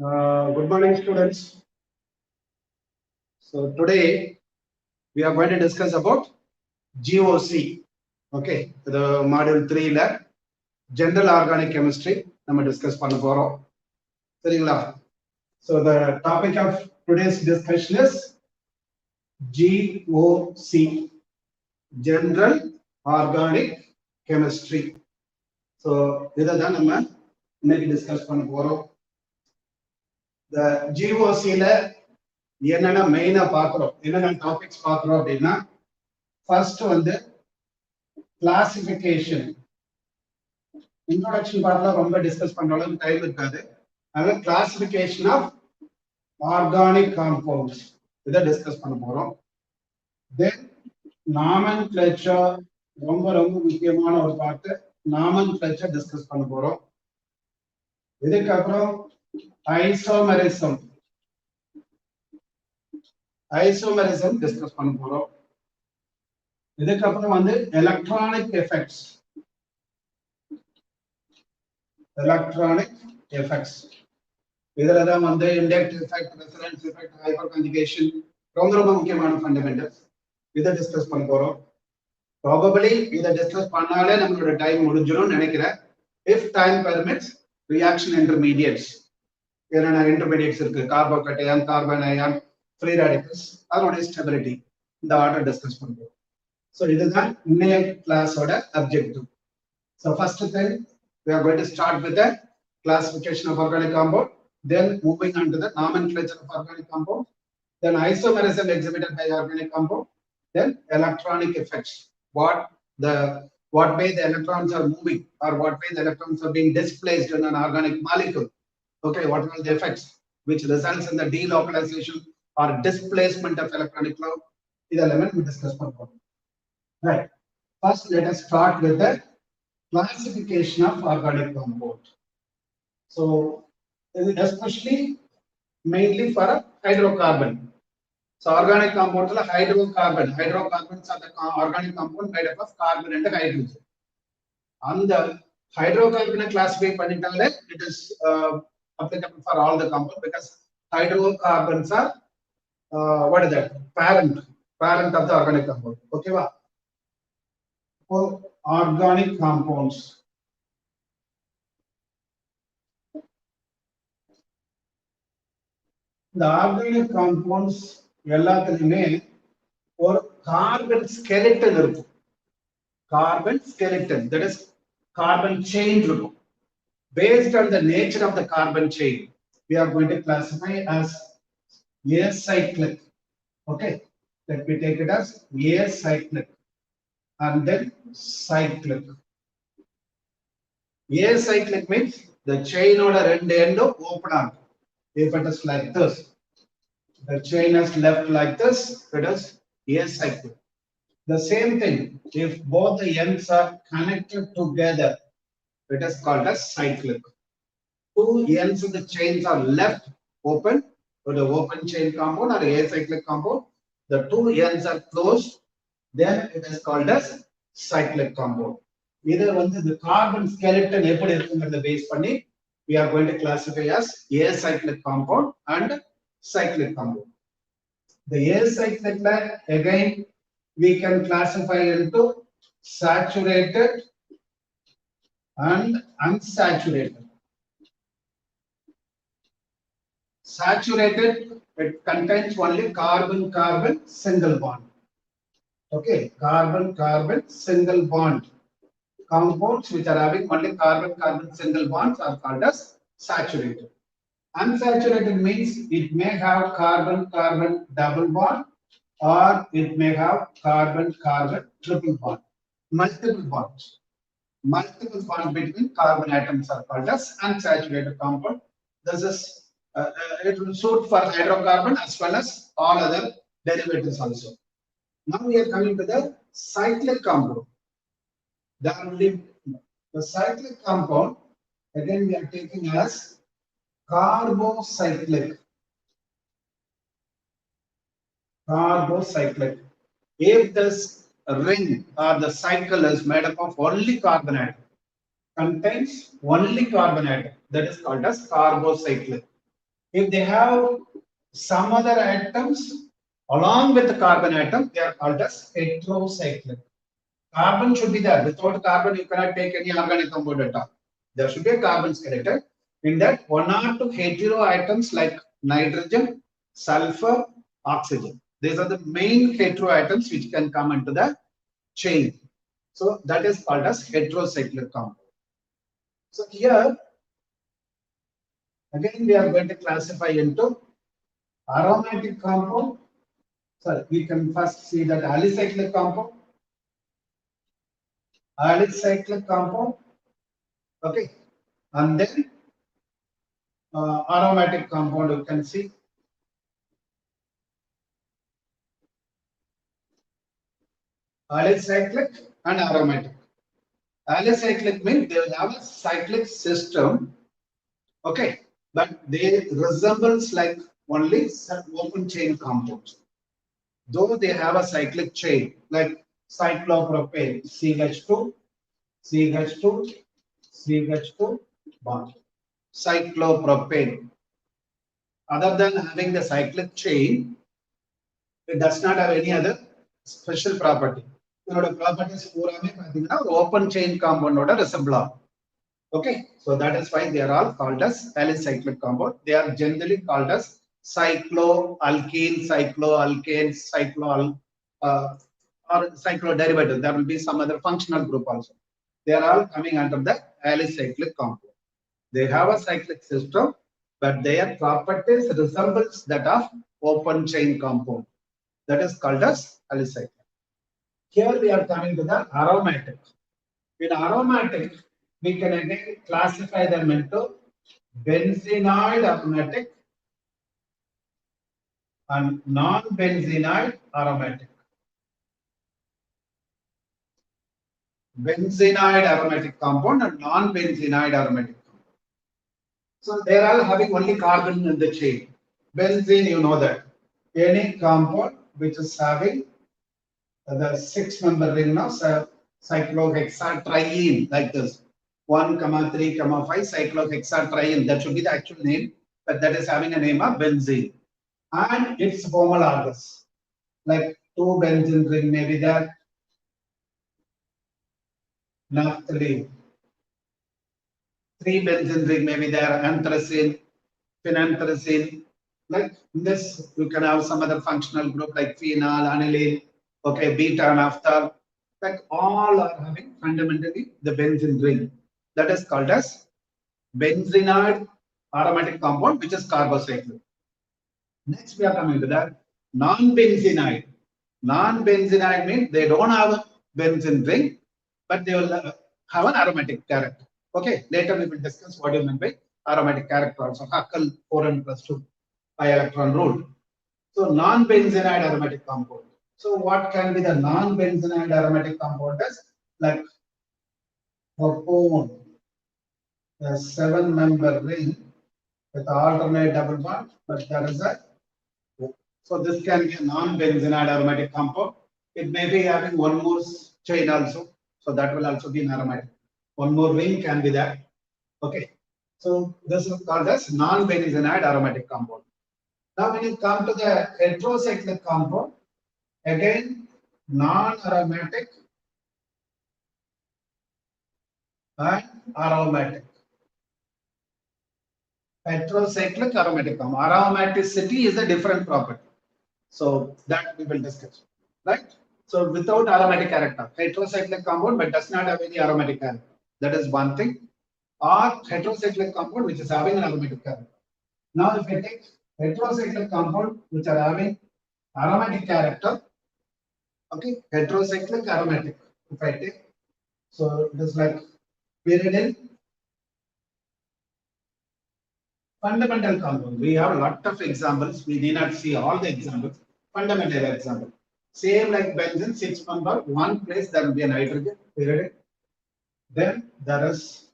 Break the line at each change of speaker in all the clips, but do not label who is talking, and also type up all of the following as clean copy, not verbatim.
Good morning, students. So today we are going to discuss about GOC. Okay, the module 3 la general organic chemistry. நம்ம discuss பண்ண போறோம். சரிங்களா? So the topic of today's discussion is GOC, general organic chemistry. So இதை தான் நம்ம இன்னைக்கு discuss பண்ண போறோம். The GOC ல என்னென்ன மெயினா பார்க்கிறோம், என்னென்ன டாபிக்ஸ் பார்க்கிறோம் அப்படின்னா, ஃபர்ஸ்ட் வந்து கிளாசிபிகேஷன். இன்ட்ரோடக்ஷன் பார்ட்ல ரொம்ப டிஸ்கஸ் பண்ற அளவுக்கு டைம் இருக்காது. அதனால கிளாசிபிகேஷன் ஆஃப் ஆர்கானிக் காம்பவுண்ட்ஸ் இதை டிஸ்கஸ் பண்ண போறோம். தென் நாமென்க்ளேச்சர், ரொம்ப ரொம்ப முக்கியமான ஒரு பார்ட். நாமென்க்ளேச்சர் டிஸ்கஸ் பண்ண போறோம். இதுக்கப்புறம் ஐசோமெரிசம் டிஸ்கஸ் பண்ண போறோம். இதுக்கப்புறம் வந்து எலக்ட்ரானிக் எஃபெக்ட்ஸ் இதுலதான் வந்து induct effect, resonance effect, hyper conjugation ரொம்ப ரொம்ப முக்கியமான ஃபண்டமெண்டல்ஸ். இதை டிஸ்கஸ் பண்ண போறோம். ப்ராபபிலி இதை டிஸ்கஸ் பண்ணாலே நம்மளோட டைம் முடிஞ்சிடும் நினைக்கிறேன். If time permits, reaction intermediates, என்னென்ன இன்டர்மீடியட்ஸ் இருக்கு, கார்போகேட்டையான், கார்பன் அயான், ஃப்ரீ ரேடிக்கல்ஸ், அதனுடைய ஸ்டெபிலிட்டி, இந்த ஆர்டர் டிஸ்கஸ் பண்ணுவோம். ஸோ இதுதான் இன்னைய கிளாஸோட objective. So first thing we are going to start with the classification of organic compound, then moving on to the nomenclature of organic compound, then isomerism exhibited by organic compound, then electronic effects, what way the electrons are moving or what way the electrons are being displaced in an organic molecule. Okay, what are the effects which results in the delocalization or displacement of electronic flow? This element we discuss about. Right. First, let us start with the classification of organic compound. So, especially mainly for a hydrocarbon. So, organic compounds are hydrocarbons are the organic compound made up of carbon and hydrogen. And the hydrocarbon classify panitale, it is applicable for all the compounds because hydrocarbons are what is that? Parent of the organic compound. Okay, wow. For organic compounds, the organic compounds எல்லாத்துலயுமே ஒரு carbon skeleton இருக்கும். Carbon skeleton, that is carbon chain இருக்கும். Based on the nature of the carbon chain, we are going to classify as acyclic. Okay, let me take it as acyclic and then cyclic. Acyclic means the chain order end open up. If it is like this, the chain is left like this, it is acyclic. The same thing, if both the ends are connected together, it is called as cyclic. Two ends of the chains are left open for the open chain compound or acyclic compound. The two ends are closed, then it is called as cyclic compound. Either one the carbon skeleton எப்படி இருக்குங்கறத base பண்ணி we are going to classify as acyclic compound and cyclic compound. The acyclic again we can classify into saturated and unsaturated. Saturated, it contains only carbon-carbon single bond. Okay, carbon-carbon single bond. Compounds which are having only carbon-carbon single bonds are called as saturated. Unsaturated means it may have carbon-carbon double bond or it may have carbon-carbon triple bond. Multiple bonds between carbon atoms are called as unsaturated compound. This is it will suit for hydrocarbon as well as all other derivatives also. Now we are coming to the cyclic compound. The cyclic compound, again we are taking as carbocyclic. If this ring or the cycle is made up of only carbon atom, contains only carbon atom, that is called as carbocyclic. If they have some other atoms along with the carbon atom, they are called as heterocyclic. Carbon should be there. Without carbon, you cannot take any organic compound at all. There should be a carbon skeleton. In that, one or two heteroatoms like nitrogen, sulfur, oxygen. These are the main heteroatoms which can come into the chain. So that is called as heterocyclic compound. So here, again, we are going to classify into aromatic compound. So we can first see that alicyclic compound. Alicyclic compound. Okay. And then aromatic compound, you can see. Alicyclic and aromatic. Alicyclic means they will have a cyclic system, okay, but they resembles like only open chain compounds. Though they have a cyclic chain, like cyclopropane, CH2, CH2, CH2 bond. Cyclopropane. Other than having the cyclic chain, it does not have any other special property. The properties open chain compound order resemble. Okay, so that is why they are all called as alicyclic compound. They are generally called as cycloalkene, cycloalkane, or cycloderivative. There will be some other functional group also. They are all coming under the alicyclic compound. They have a cyclic system, but their properties resembles that of open chain compound. That is called as alicyclic. Here we are coming to the aromatic. In aromatic, we can again classify them into benzenoid aromatic and non-benzenoid aromatic. Benzenoid aromatic compound and non-benzenoid aromatic compound. So they are all having only carbon in the chain. Benzene, you know that. Any compound which is having the 6-member ring now, cyclohexatriene, like this. 1, 3, 5 cyclohexatriene. That should be the actual name, but that is having a name of benzene. And its homologous, like 2 benzene ring may be there. Naphthalene. 3 benzene ring may be there. Anthracene, phenanthracene. Like this, you can have some other functional group like phenol, aniline, okay, beta, naphtha. Like all are having fundamentally the benzene ring. That is called as benzenoid aromatic compound, which is carbocyclic. Next, we are coming to that non-benzenoid. Non-benzenoid means they don't have a benzene ring, but they will have an aromatic character. Okay, later we will discuss what you mean by aromatic character also. Huckel 4n+2 pi-electron rule. So non-benzenoid aromatic compound. So what can be the non-benzenoid aromatic compound? Is like propone, a 7-member ring with alternate double bond, but there is a. So this can be a non-benzenoid aromatic compound. It may be having one more chain also, so that will also be an aromatic. One more ring can be that. Okay, so this is called as non-benzenoid aromatic compound. Now, when you come to the heterocyclic compound, again non-aromatic and aromatic. Heterocyclic aromatic compound. Aromaticity is a different property. So that we will discuss, right? So without aromatic character, heterocyclic compound but does not have any aromatic character. That is one thing. Or heterocyclic compound which is having an aromatic character. Now if we take heterocyclic compound which are having aromatic character, okay, heterocyclic aromatic. If I take, so it is like pyridine. Fundamental compound. We have a lot of examples. We need not see all the examples. Fundamental example. Same like benzene, 6-member, one place there will be a nitrogen, pyridine. Then there is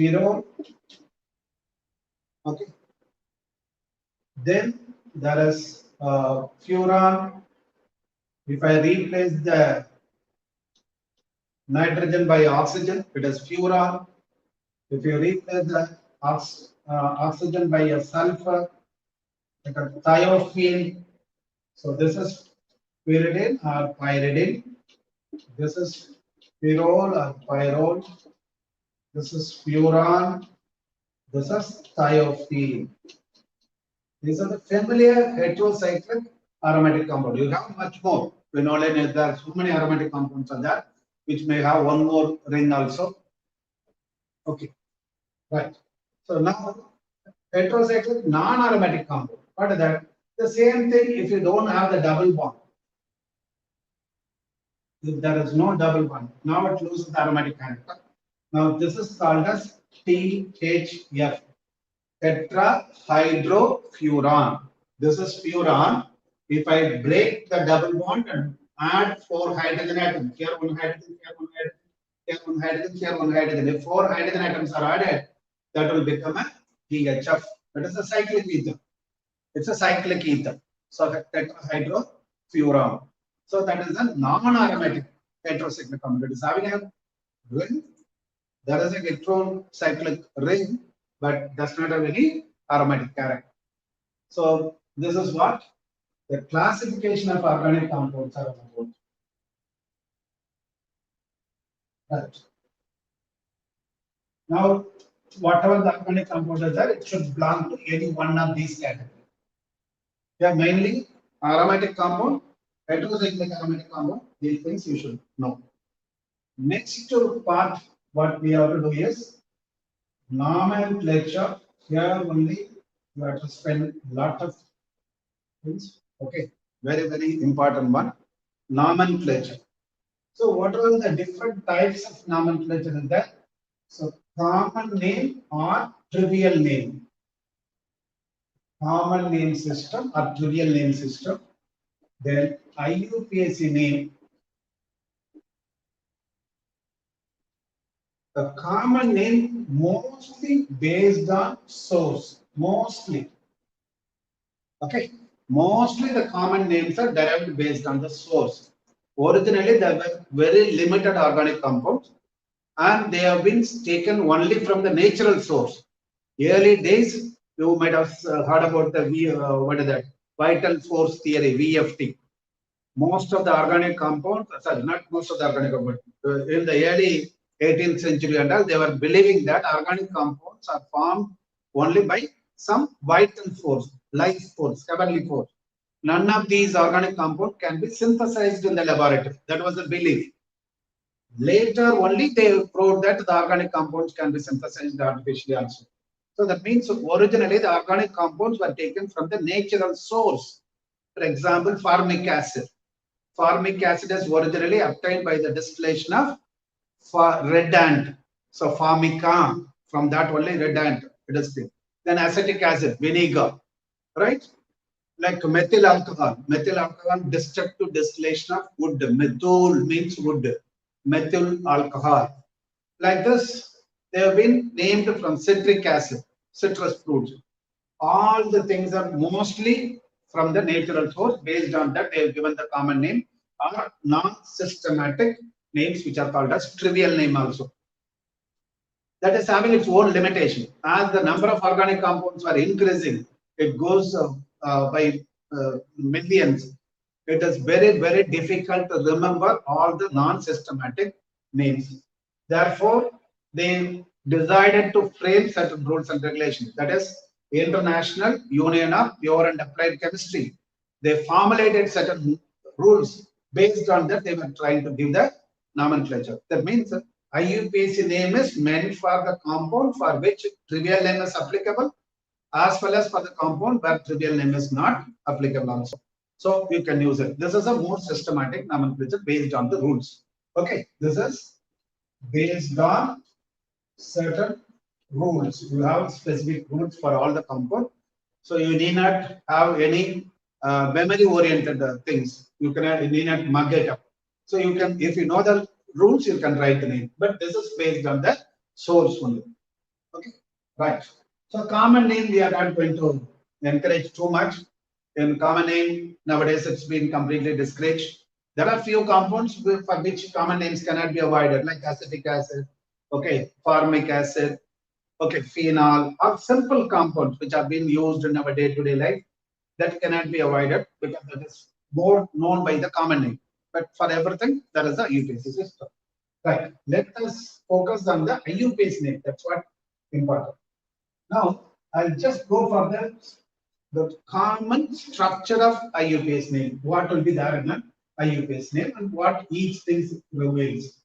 pyrrole. Okay. Then there is furan. If I replace the nitrogen by oxygen, it is furan. If you replace the oxygen by a sulfur, like a thiophene. So this is pyridine or pyridine. This is pyrrole or pyrrole. This is furan. This is thiophene. These are the familiar heterocyclic aromatic compound. You have much more. We know that there are so many aromatic compounds are there, which may have one more ring also. Okay, right. So now heterocyclic non-aromatic compound. What is that? The same thing if you don't have the double bond. If there is no double bond, now it loses the aromatic character. Now this is called as THF, tetrahydrofuran. This is furan. If I break the double bond and add 4 hydrogen atoms, here one hydrogen, here one hydrogen, here one hydrogen, here one hydrogen. If 4 hydrogen atoms are added, that will become a THF. That is a cyclic ether. It's a cyclic ether. So tetrahydrofuran. So that is a non-aromatic heterocyclic compound. It is having a ring. There is a heterocyclic ring, but does not have any aromatic character. So this is what the classification of organic compounds are about. Right. Now, whatever the organic compound is there, it should belong to any one of these categories. Yeah, mainly aromatic compound, heterocyclic aromatic compound. These things you should know. Next part, what we have to do is nomenclature. Here only you have to spend a lot of things. Okay, very, very important one. Nomenclature. So what are the different types of nomenclature is there? So common name or trivial name. Common name system or trivial name system. Then IUPAC name. The common name mostly based on source. Mostly. Okay. Mostly the common names are derived based on the source. Originally, there were very limited organic compounds and they have been taken only from the natural source. Early days, you might have heard about the what is that? Vital force theory, VFT. Most of the organic compounds, sorry, not most of the organic compounds, in the early 18th century and all, they were believing that organic compounds are formed only by some vital force, life force, heavenly force. None of these organic compounds can be synthesized in the laboratory. That was the belief. Later only they proved that the organic compounds can be synthesized artificially also. So that means originally the organic compounds were taken from the natural source. For example, formic acid. Formic acid is originally obtained by the distillation of red ant. So formica, from that only red ant it is clear. Then acetic acid, vinegar, right? Like methyl alcohol. Methyl alcohol destructive distillation of wood. Methyl means wood. Methyl alcohol. Like this, they have been named from citric acid, citrus fruits. All the things are mostly from the natural source. Based on that, they have given the common name or non-systematic names, which are called as trivial name also. That is having its own limitation. As the number of organic compounds are increasing, it goes by millions. It is very, very difficult to remember all the non-systematic names. Therefore, they decided to frame certain rules and regulations. That is, International Union of Pure and Applied Chemistry. They formulated certain rules. Based on that, they were trying to give the nomenclature. That means IUPAC name is meant for the compound for which trivial name is applicable, as well as for the compound where trivial name is not applicable also. So you can use it. This is a more systematic nomenclature based on the rules. Okay, this is based on certain rules. You have specific rules for all the compound. So you need not have any memory-oriented things. You need not mug it up. So you can, if you know the rules, you can write the name. But this is based on the source only. Okay, right. So common name we are not going to encourage too much. In common name nowadays it's been completely discouraged. There are few compounds for which common names cannot be avoided, like acetic acid, okay, formic acid, okay, phenol, or simple compounds which are being used in our day-to-day life, that cannot be avoided because that is more known by the common name. But for everything, there is a IUPAC system. Right. Let us focus on the IUPAC name. That's what important. Now, I'll just go for the common structure of IUPAC name. What will be there in an IUPAC name and what each thing reveals.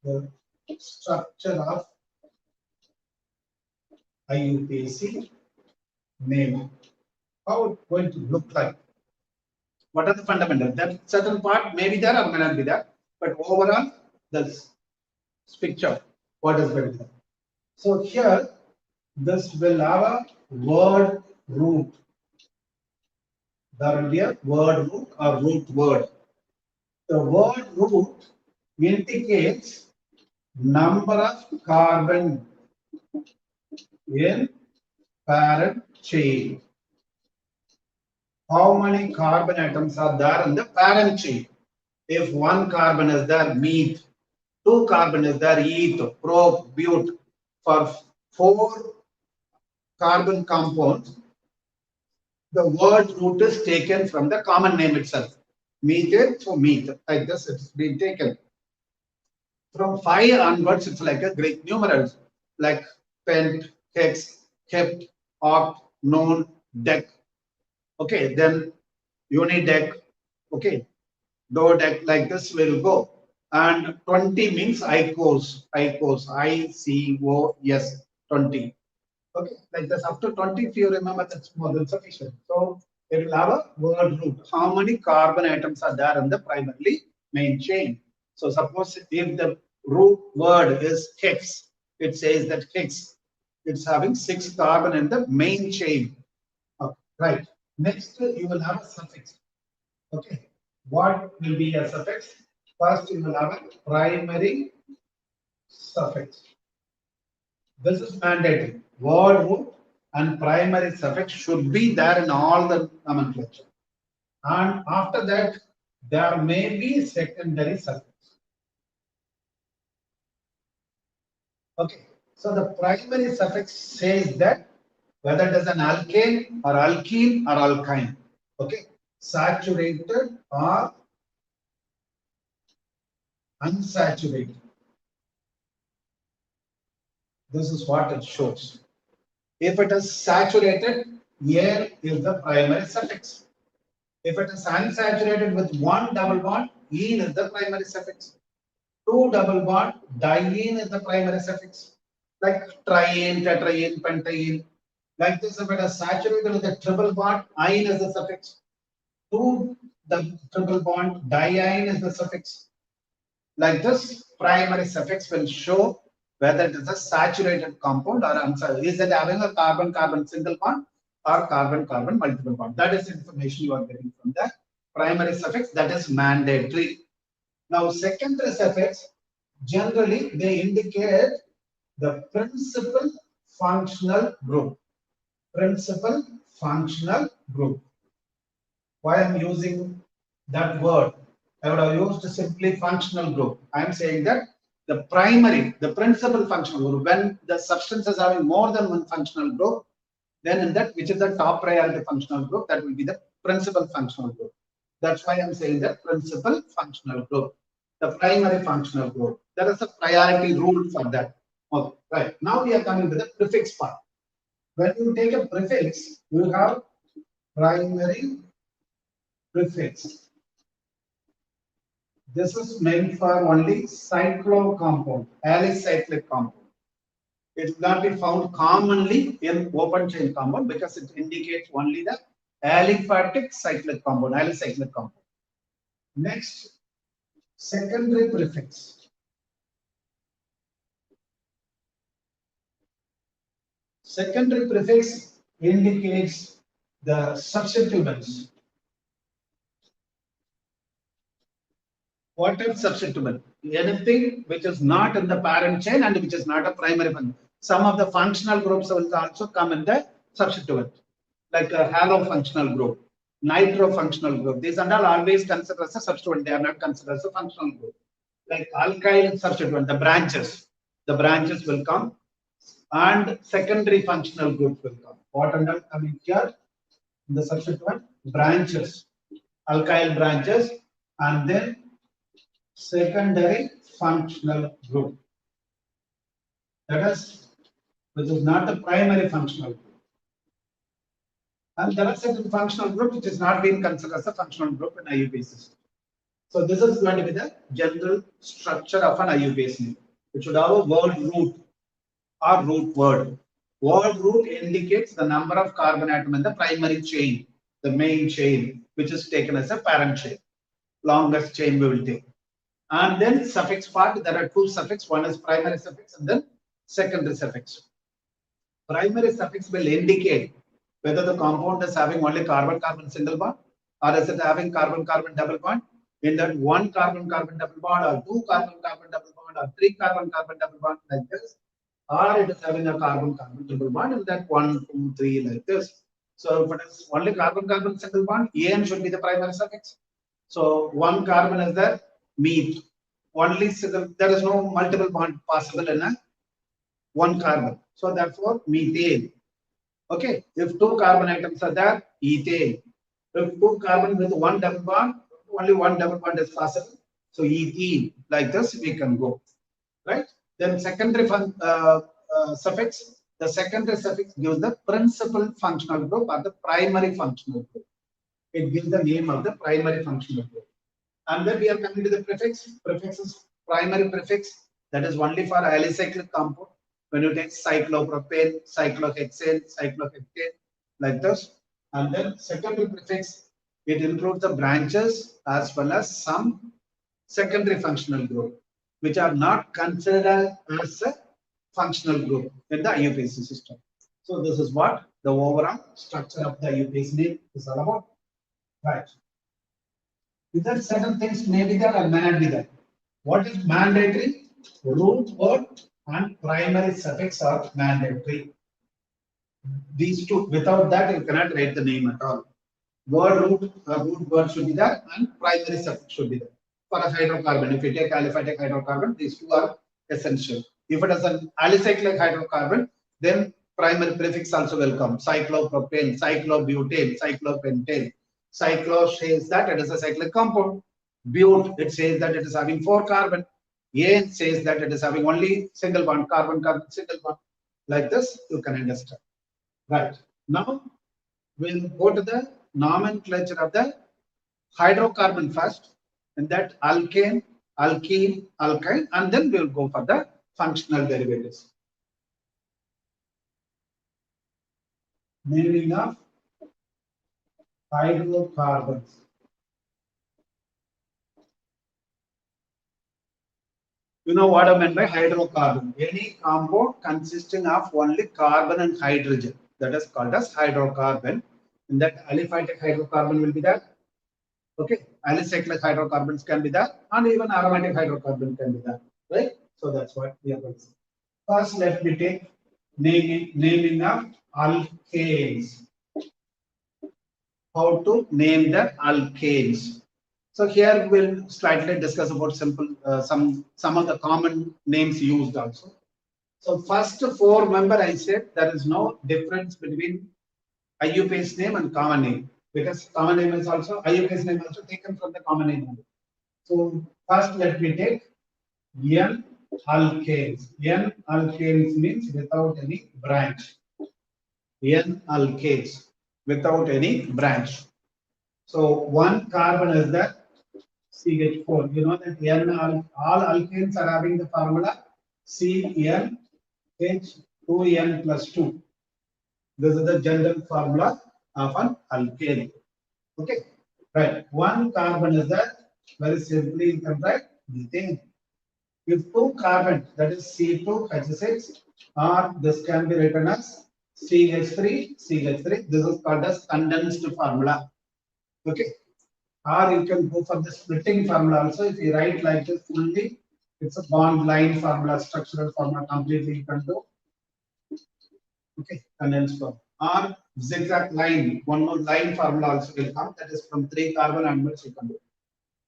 The structure of IUPAC name. How it's going to look like? What are the fundamentals? That certain part may be there or may not be there, but overall, this picture, what is going to be there? So here, this will have a word root. There will be a word root or root word. The word root indicates number of carbon in parent chain. How many carbon atoms are there in the parent chain? If one carbon is there, meth. Two carbon is there, eth, prop, but. For 4 carbon compounds, the word root is taken from the common name itself. Methane, so meth. Like this, it's been taken. From 5 onwards, it's like a Greek numerals, like pent, hex, hept, oct, non, dec. Okay, then unidec. Okay, dodec, like this will go. And 20 means ICOS, ICOS, 20. Okay, like this up to 20, if you remember, that's more than sufficient. So it will have a word root. How many carbon atoms are there in the primarily main chain? So suppose if the root word is hex, it says that hex, it's having 6 carbon in the main chain. Okay, right. Next, you will have a suffix. Okay, what will be a suffix? First, you will have a primary suffix. This is mandatory. Word root and primary suffix should be there in all the nomenclature. And after that, there may be secondary suffix. Okay, so the primary suffix says that whether it is an alkane or alkene or alkyne. Okay, saturated or unsaturated. This is what it shows. If it is saturated, air is the primary suffix. If it is unsaturated with 1 double bond, ene is the primary suffix. 2 double bond, diene is the primary suffix. Like triene, tetraene, pentaene. Like this, if it is saturated with a triple bond, ine is the suffix. 2 the triple bond, diene is the suffix. Like this, primary suffix will show whether it is a saturated compound or unsaturated. Is it having a carbon-carbon single bond or carbon-carbon multiple bond? That is information you are getting from the primary suffix. That is mandatory. Now, secondary suffix, generally they indicate the principal functional group. Principal functional group. Why I am using that word? I would have used simply functional group. I am saying that the primary, the principal functional group, when the substance is having more than one functional group, then in that, which is the top priority functional group, that will be the principal functional group. That's why I'm saying that principal functional group, the primary functional group. There is a priority rule for that. Okay, right. Now we are coming to the prefix part. When you take a prefix, you have primary prefix. This is meant for only cyclo compound, alicyclic compound. It will not be found commonly in open chain compound because it indicates only the aliphatic cyclic compound, alicyclic compound. Next, secondary prefix. Secondary prefix indicates the substituents. What is substituent? Anything which is not in the parent chain and which is not a primary function. Some of the functional groups will also come in the substituent, like a halo functional group, nitro functional group. These are not always considered as a substituent. They are not considered as a functional group. Like alkyl substituent, the branches will come. and secondary functional group will come. What under coming here? In the substituent branches, alkyl branches, and then secondary functional group. That is, which is not the primary functional group. And there are certain functional group which is not being considered as a functional group in IUPAC system. So this is going to be the general structure of an IUPAC name. It should have a word root or root word. Word root indicates the number of carbon atom in the primary chain, the main chain, which is taken as a parent chain. Longest chain we will take. And then suffix part, there are two suffix. One is primary suffix and then secondary suffix. Primary suffix will indicate whether the compound is having only carbon-carbon single bond or is it having carbon-carbon double bond. In that one carbon-carbon double bond or two carbon-carbon double bond or three carbon-carbon double bond like this, or it is having a carbon-carbon double bond in that 1, 2, 3 like this. So if it is only carbon-carbon single bond, En should be the primary suffix. So one carbon is there, meth. Only single, there is no multiple bond possible in a one carbon. So therefore methane. Okay, if two carbon atoms are there, ethane. If two carbon with one double bond, only one double bond is possible. So ethene, like this we can go, right? Then secondary suffix. The secondary suffix gives the principal functional group or the primary functional group. It gives the name of the primary functional group. And then we are coming to the prefix. Prefix is primary prefix. That is only for alicyclic compound. When you take cyclopropane, cyclohexane, cyclohexane, like this. And then secondary prefix, it includes the branches as well as some secondary functional group, which are not considered as a functional group in the IUPAC system. So this is what the overall structure of the IUPAC name is all about. Right. Either certain things may be there or may not be there. What is mandatory? Root word and primary suffix are mandatory. These two, without that, you cannot write the name at all. Word root, root word should be there, and primary suffix should be there. For a hydrocarbon, if you take aliphatic hydrocarbon, these two are essential. If it is an alicyclic hydrocarbon, then primary prefix also will come. Cyclopropane, cyclobutane, cyclopentane. Cyclo says that it is a cyclic compound. But it says that it is having 4 carbon. Ane says that it is having only single bond, carbon-carbon single bond. Like this, you can understand. Right. Now, we'll go to the nomenclature of the hydrocarbon first, and that alkane, alkene, alkyne, and then we'll go for the functional derivatives. Naming of hydrocarbons. You know what I meant by hydrocarbon? Any compound consisting of only carbon and hydrogen, that is called as hydrocarbon. In that aliphatic hydrocarbon will be there. Okay, alicyclic hydrocarbons can be there, and even aromatic hydrocarbon can be there, right? So that's what we are going to see. First, let me take naming of alkanes. How to name the alkanes. So here we'll slightly discuss about simple some of the common names used also. So first 4 member I said there is no difference between IUPAC name and common name, because common name is also IUPAC name also taken from the common name. So first let me take N alkanes. N alkanes means without any branch. N alkanes without any branch. So one carbon is the CH4. You know that N all alkanes are having the formula CnH2n plus 2. This is the general formula of an alkane. Okay, right. One carbon is that, very simply you can write methane. If 2 carbon, that is C2H6, or this can be written as CH3. This is called as condensed formula. Okay. Or you can go for the splitting formula also. If you write like this fully, it's a bond line formula, structural formula completely you can do. Okay, condensed form. Or zigzag line, one more line formula also will come, that is from 3 carbon onwards you can do.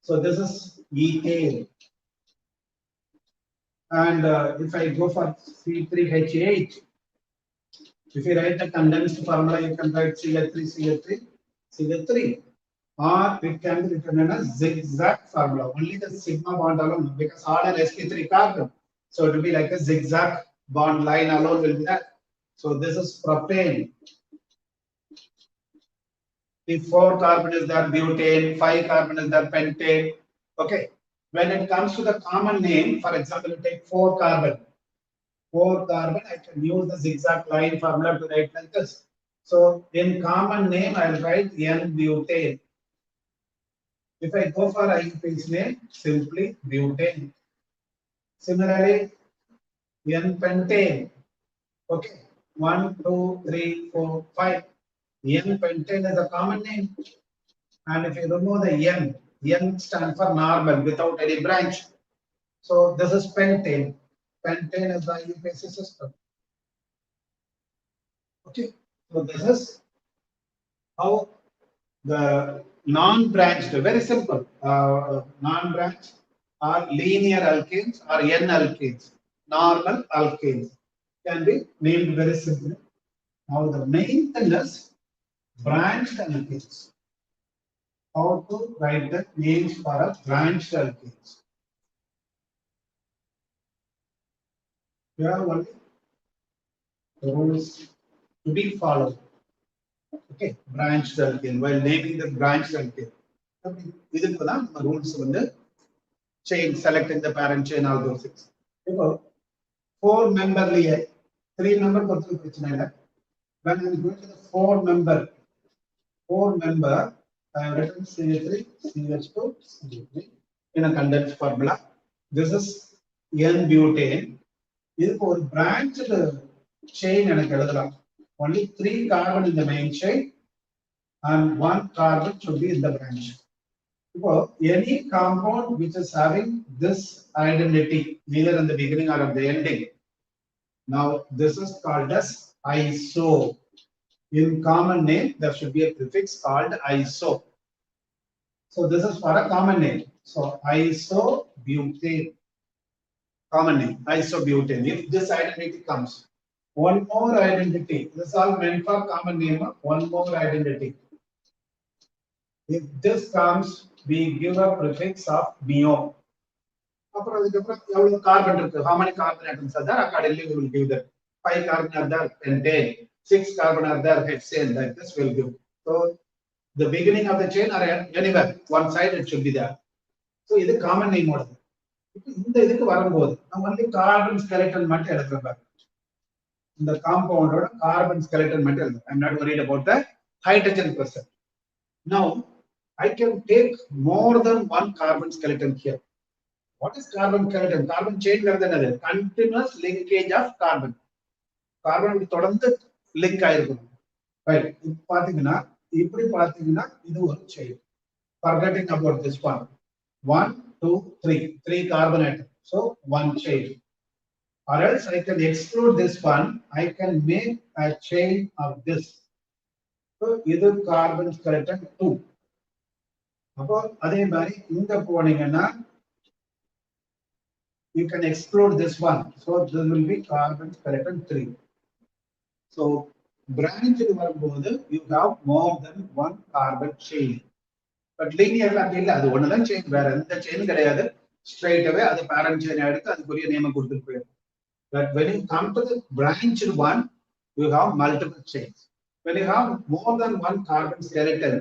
So this is ethane. And if I go for C3H8, If you write the condensed formula, you can write CH3, CH3, CH3. Or it can be written in a zigzag formula. Only the sigma bond alone, because all are sp3 carbon. So it will be like a zigzag bond line alone will be that. So this is propane. If 4 carbon is there, butane, 5 carbon is there, pentane. Okay. When it comes to the common name, for example, you take 4 carbon. 4 carbon, I can use the zigzag line formula to write like this. So in common name, I'll write N-butane. If I go for IUPAC's name, simply butane. Similarly, N-pentane. Okay, 1, 2, 3, 4, 5. N-pentane is a common name. And if you remove the N stands for normal without any branch. So this is pentane. Pentane is the IUPAC system. Okay, so this is how the non-branched, very simple, non-branched are linear alkanes or N-alkanes, normal alkanes can be named very simply. Now the main thing is branched alkanes. How to write the names for a branched alkanes? Here are only rules to be followed. Okay, branched alkane. While naming the branched alkane, இதுக்கு தான் நம்ம rules வந்து chain, selecting the parent chain, all those things. இப்போ 4 member liye 3 member பொறுத்து பிரச்சனை இல்லை. When I am going to the 4 member, I have written CH3, CH2, CH3 in a condensed formula. This is N-butane. இதுக்கு ஒரு branched chain எனக்கு எழுதலாம். Only 3 carbon in the main chain and 1 carbon should be in the branch. For any compound which is having this identity either in the beginning or at the ending, now this is called as iso. In common name, there should be a prefix called iso. So this is for a common name. So isobutane, common name, isobutane. If this identity comes, one more identity. This is all meant for common name. One more identity. If this comes, we give a prefix of neo. Carbon. How many carbon atoms are there? Accordingly, we will give that. 5 carbon are there, pentane. 6 carbon are there, hexane. Like this, we'll give. So the beginning of the chain or anywhere, one side it should be there. So this is common name model. This is only carbon skeleton material. The compound or carbon skeleton material. I'm not worried about the hydrogen percent. Now, I can take more than 1 carbon skeleton here. What is carbon skeleton? Carbon chain is another continuous linkage of carbon. Carbon will தொடர்ந்து link ஆயிருக்கும். Right. இப்போ பாத்தீங்கன்னா இப்படி பாத்தீங்கன்னா இது ஒரு chain. Forgetting about this one. 1, 2, 3. 3 carbon atoms. So 1 chain. Or else I can exclude this one. I can make a chain of this. So either carbon skeleton 2. You can exclude this one. So this will be carbon skeleton 3. So branch you have more than 1 carbon chain. But linear அது ஒண்ணுதான் chain, வேற எந்த chain கிடையாது. Straight away அது parent chain எடுத்து அதுக்குரிய name கொடுத்துட்டு போயிடும். But when you come to the branched one, you have multiple chains. When you have more than 1 carbon skeleton,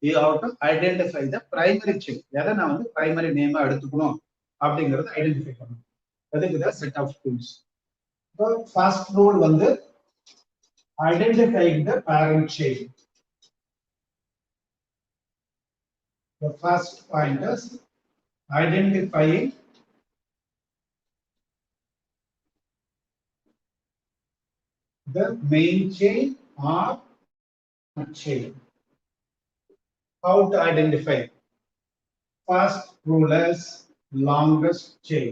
you have to identify the primary chain. Yada na vandu primary name eduthukonu அப்படிங்கறது identify பண்ணனும். அதுக்கு தான் set of tools. So first rule வந்து identifying the parent chain. The first point is identifying the main chain or chain. How to identify? First rule is longest chain.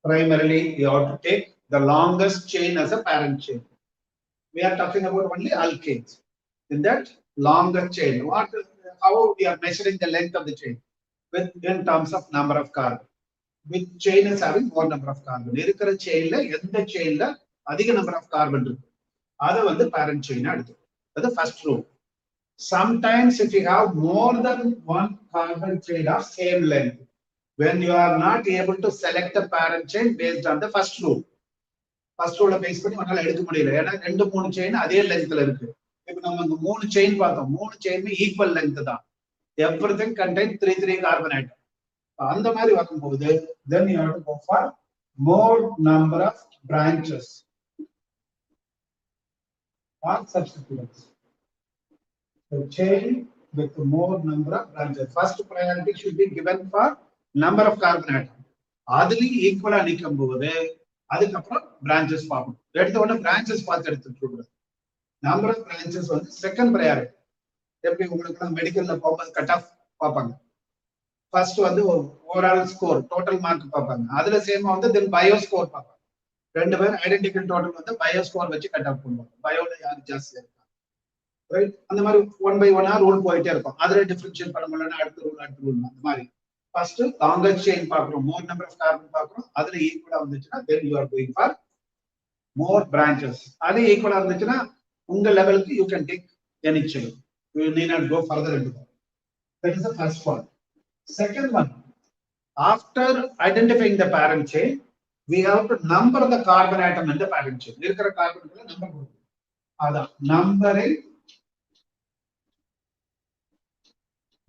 Primarily, you have to take the longest chain as a parent chain. We are talking about only alkanes. In that longer chain, how we are measuring the length of the chain? In terms of number of carbon. which chain is having more number of carbon. இருக்கிற chainல எந்த chainல அதிக number of carbon இருக்கு அத வந்து parent chain எடுத்து. அது first rule. Sometimes if you have more than one carbon chain of same length, when you are not able to select the parent chain based on the first rule. First rule base பண்ணி உன்னால எடுக்க முடியல. ஏன்னா 2-3 chain அதே lengthல இருக்கு. இப்போ நம்ம இந்த 3 chain பார்த்தோம். 3 chain equal length தான். Everything contain 3 carbon atom. அந்த மாதிரி வரும்போது then you have to go for more number of branches or substituents. The chain with more number of branches. First priority should be given for number of carbon atom. அதுல ஈக்குவலா நிக்கும்போது அதுக்கப்புறம் branches பார்க்கணும். எடுத்த உடனே branches பார்த்து எடுத்துட்டு இருக்கணும். Number of branches வந்து second priority. எப்படி உங்களுக்கு மெடிக்கல்ல போகும்போது கட் ஆஃப் பார்ப்பாங்க. ஃபர்ஸ்ட் வந்து ஓவரால் ஸ்கோர் டோட்டல் மார்க் பார்ப்பாங்க. அதுல சேமா வந்து தென் பயோ ஸ்கோர் பார்ப்பாங்க. ரெண்டு பேரும் ஐடென்டிக்கல் டோட்டல் வந்து பயோ ஸ்கோர் வச்சு கட் ஆஃப் பண்ணுவாங்க. பயோல யார் ஜாஸ்தியா இருக்காங்க, ரைட்? அந்த மாதிரி 1 by 1 ரூல் போயிட்டே இருக்கும். அதுல டிஃபரன்ஷியேட் பண்ண முடியலன்னா அடுத்த ரூல் அந்த மாதிரி ஃபர்ஸ்ட் லாங்கர் செயின் பார்க்குறோம், மோர் நம்பர் ஆஃப் கார்பன் பார்க்குறோம். அதுல ஈக்குவலா வந்துச்சுன்னா then you are going for more branches. அது ஈக்குவலா இருந்துச்சுன்னா உங்க லெவலுக்கு you can take any chain. You need not go further into that. That is the first one. Second one, after identifying the parent chain, we have to number the carbon atom in the parent chain. இருக்கிற கார்பன்களை number கொடுக்கணும். அதான் numbering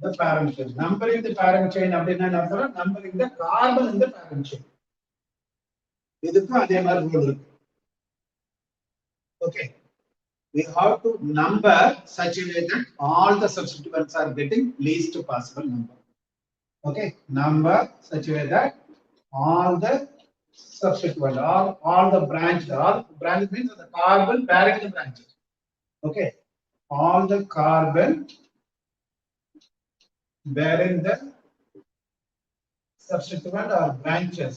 the parent chain. Numbering the parent chain அப்படின்னா என்ன அர்த்தம்? Numbering the carbon in the parent chain. இதுக்கு அதே மாதிரி rule இருக்கு. Okay. We have to number such a way that all the substituents are getting least possible number. Okay, number such a way that all the substituent, all the branches, all branches means the carbon bearing the branches. Okay, all the carbon bearing the substituent or branches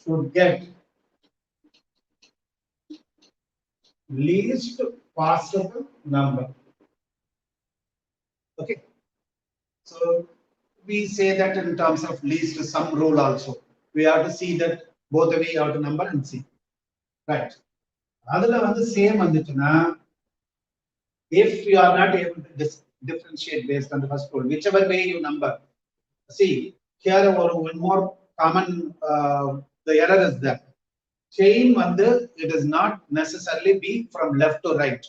should get least possible number. Okay, so we say that in terms of least sum rule also. We have to see that both the way you have to number and see, right? Adula vandu same vanduchuna, if you are not able to differentiate based on the first rule, whichever way you number. See here one more common the error is that chain வந்து it is not necessarily be from left to right.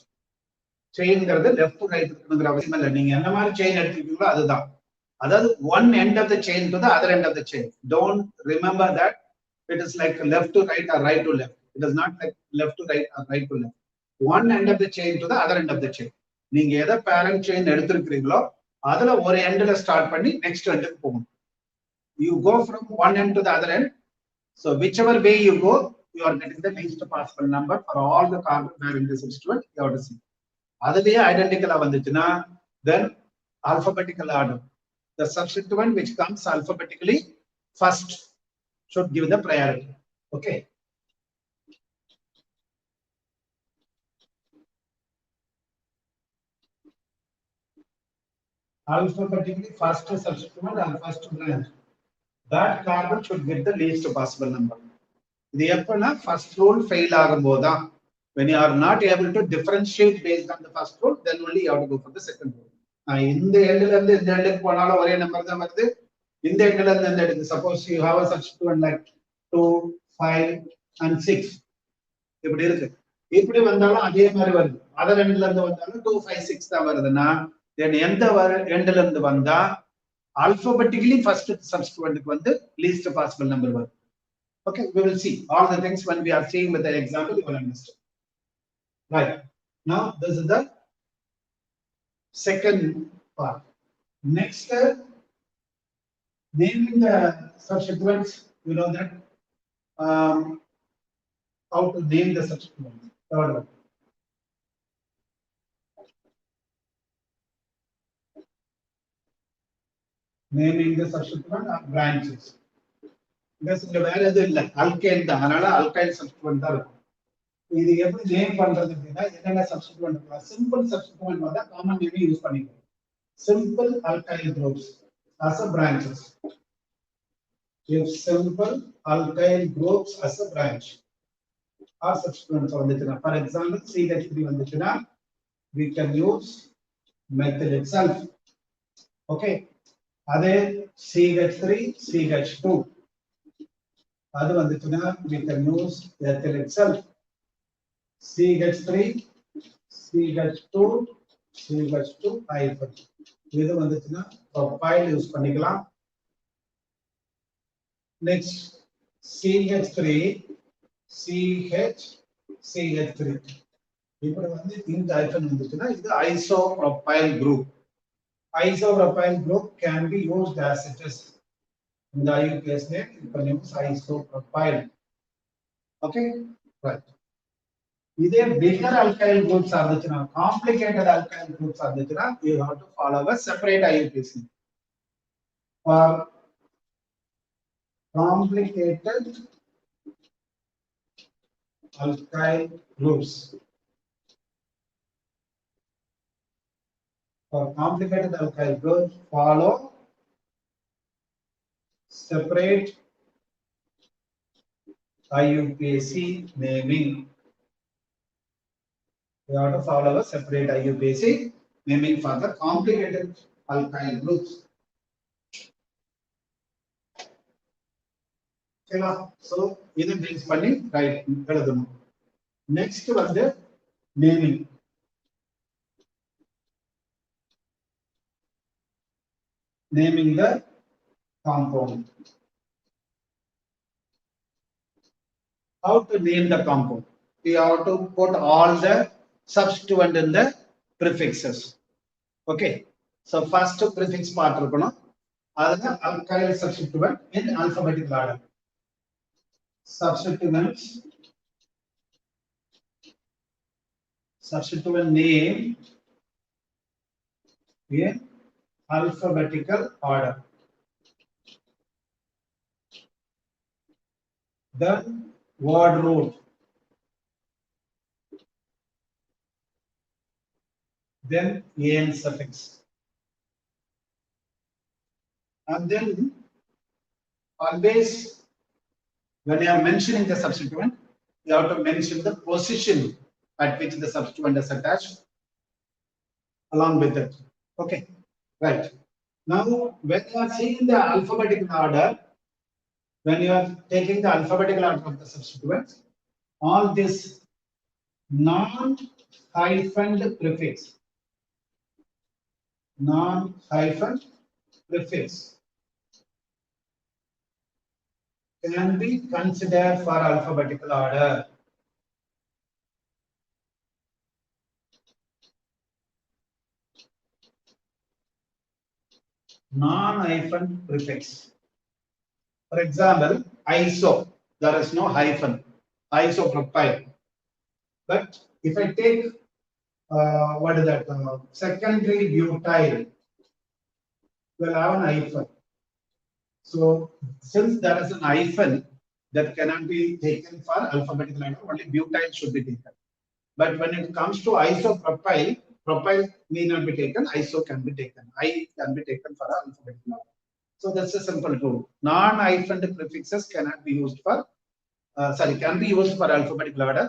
செயின்ங்கிறது left to right இருக்குங்கிற அவசியம் இல்லை. நீங்க என்ன மாதிரி chain எடுத்துக்கிட்டீங்களோ அதுதான். அதாவது one end of the chain to the other end of the chain. Don't remember that it is like left to right or right to left. It is not like left to right or right to left. One end of the chain to the other end of the chain. நீங்க எதை parent chain எடுத்துக்கிறீங்களோ அதுல ஒரு எண்ட்ல start பண்ணி next எண்டுக்கு போகணும். You go from one end to the other end. So whichever way you go, you are getting the least possible number for all the carbon bearing the substituent. You have to see. அதுலயே ஐடென்டிக்கலா வந்துச்சுன்னா then alphabetical order. The substituent which comes alphabetically first should give the priority. Okay. Alphabetically first substituent and first branch. That carbon should get the least possible number. இது எப்பனா first rule fail ஆகும்போது when you are not able to differentiate based on the first rule, then only you have to go for the second rule. இந்த எண்ட்ல இருந்து இந்த எண்டுக்கு போனாலும் ஒரே நம்பர் தான் வருது. இந்த எண்ட்ல இருந்து இந்த எண்டுக்கு suppose you have a substituent like 2, 5 and 6 இப்படி இருக்கு. இப்படி வந்தாலும் அதே மாதிரி வருது. அதர் எண்ட்ல இருந்து வந்தாலும் 2, 5, 6 தான் வருதுன்னா then எந்த எண்ட்ல இருந்து வந்தா alphabetically first substituent க்கு வந்து least possible number வரும். Okay, we will see all the things when we are seeing with the example. You will understand. Right now, this is the second part. Next, naming the substituents. You know that how to name the substituents. Third one. Naming the substituent or branches. இங்க வேற எதுவும் இல்லை, alkane தான். அதனால alkyl சப்ஸ்டிட்யூவன்ட் தான் இருக்கும். இது எப்படி நேம் பண்றது அப்படின்னா என்னென்ன சப்ஸ்டிட்யூவன்ட் இருக்கலாம். சிம்பிள் சப்ஸ்டிட்யூவன்ட் வந்தா காமன் நேம் யூஸ் பண்ணிக்கலாம். Simple alkyl groups as a branches. if simple alkyl groups as a branch or substituents வந்துச்சுனா, for example CH3 வந்துச்சுனா we can use methyl itself. Okay, அதே CH3 CH2 அது வந்துச்சுனா we can use ethyl itself. CH3 CH2 CH2 hyphen இது வந்துச்சுனா propyl use பண்ணிக்கலாம். Next CH3 CH CH3 இப்படி வந்து இந்த hyphen வந்துச்சுனா இது isopropyl group. Isopropyl group can be used as it is. In the IUPAC name you can use isopropyl. Okay, right. இதே bigger alkyl groups இருந்துச்சுனா, complicated alkyl groups இருந்துச்சுனா, you have to follow a separate IUPAC. For complicated alkyl groups, follow separate IUPAC naming. We have to follow a separate IUPAC naming for the complicated alkyl groups. So இது base பண்ணி right எழுதணும். Next வந்து naming. Naming the compound. How to name the compound? We have to put all the substituent in the prefixes. Okay, so first prefix part இருக்கணும். அதுல alkyl substituent in alphabetical order. Substituent name in alphabetical order. Then word root. Then an suffix. And then always when you are mentioning the substituent, you have to mention the position at which the substituent is attached along with it. Okay, right. Now when you are seeing the alphabetical order, when you are taking the alphabetical order of the substituents, all this non-hyphened prefix can be considered for alphabetical order. Non-hyphen prefix. For example, iso, there is no hyphen, isopropyl. But if I take what is that? Secondary butyl, will have an hyphen. So since there is an hyphen, that cannot be taken for alphabetical order, only butyl should be taken. But when it comes to isopropyl, propyl need not be taken, iso can be taken. I can be taken for alphabetical order. So that's a simple rule. Non-hyphened prefixes cannot be used for, can be used for alphabetical order.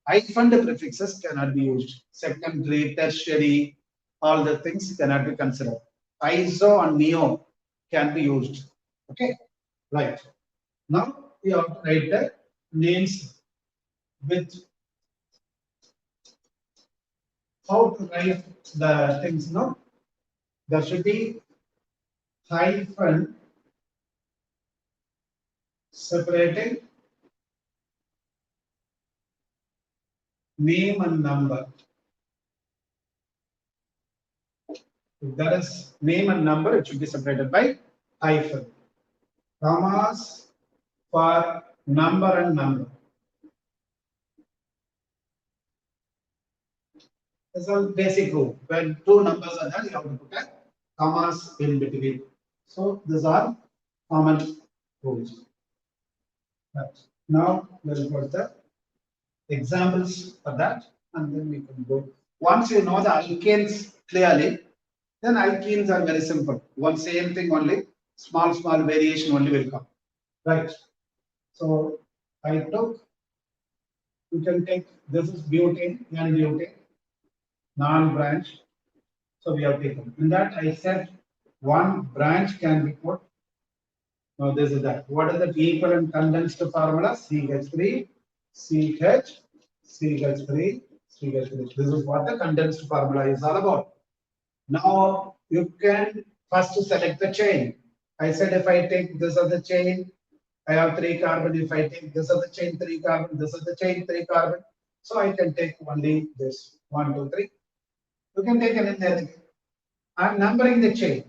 Hyphened prefixes cannot be used. Secondary, tertiary, all the things cannot be considered. Iso and neo can be used. Okay, right. Now we have to write the names with how to write the things. No, there should be hyphen separating name and number. If there is name and number, it should be separated by hyphen. Commas for number and number. That's all basic rule. When two numbers are there, you have to put a commas in between. So these are common rules. Right. Now we'll put the examples for that, and then we can go. Once you know the alkanes clearly, then alkenes are very simple. One same thing only, small variation only will come. Right. So I took, you can take, this is butane and butane, non-branch. So we have taken. In that I said one branch can be put. Now this is that. What is the equivalent condensed formula? CH3, CH, CH3, CH3. This is what the condensed formula is all about. Now you can first select the chain. I said if I take this as the chain, I have 3 carbon. If I take this as the chain, 3 carbon, this is the chain, 3 carbon. So I can take only this 1, 2, 3. You can take anything. I'm numbering the chain.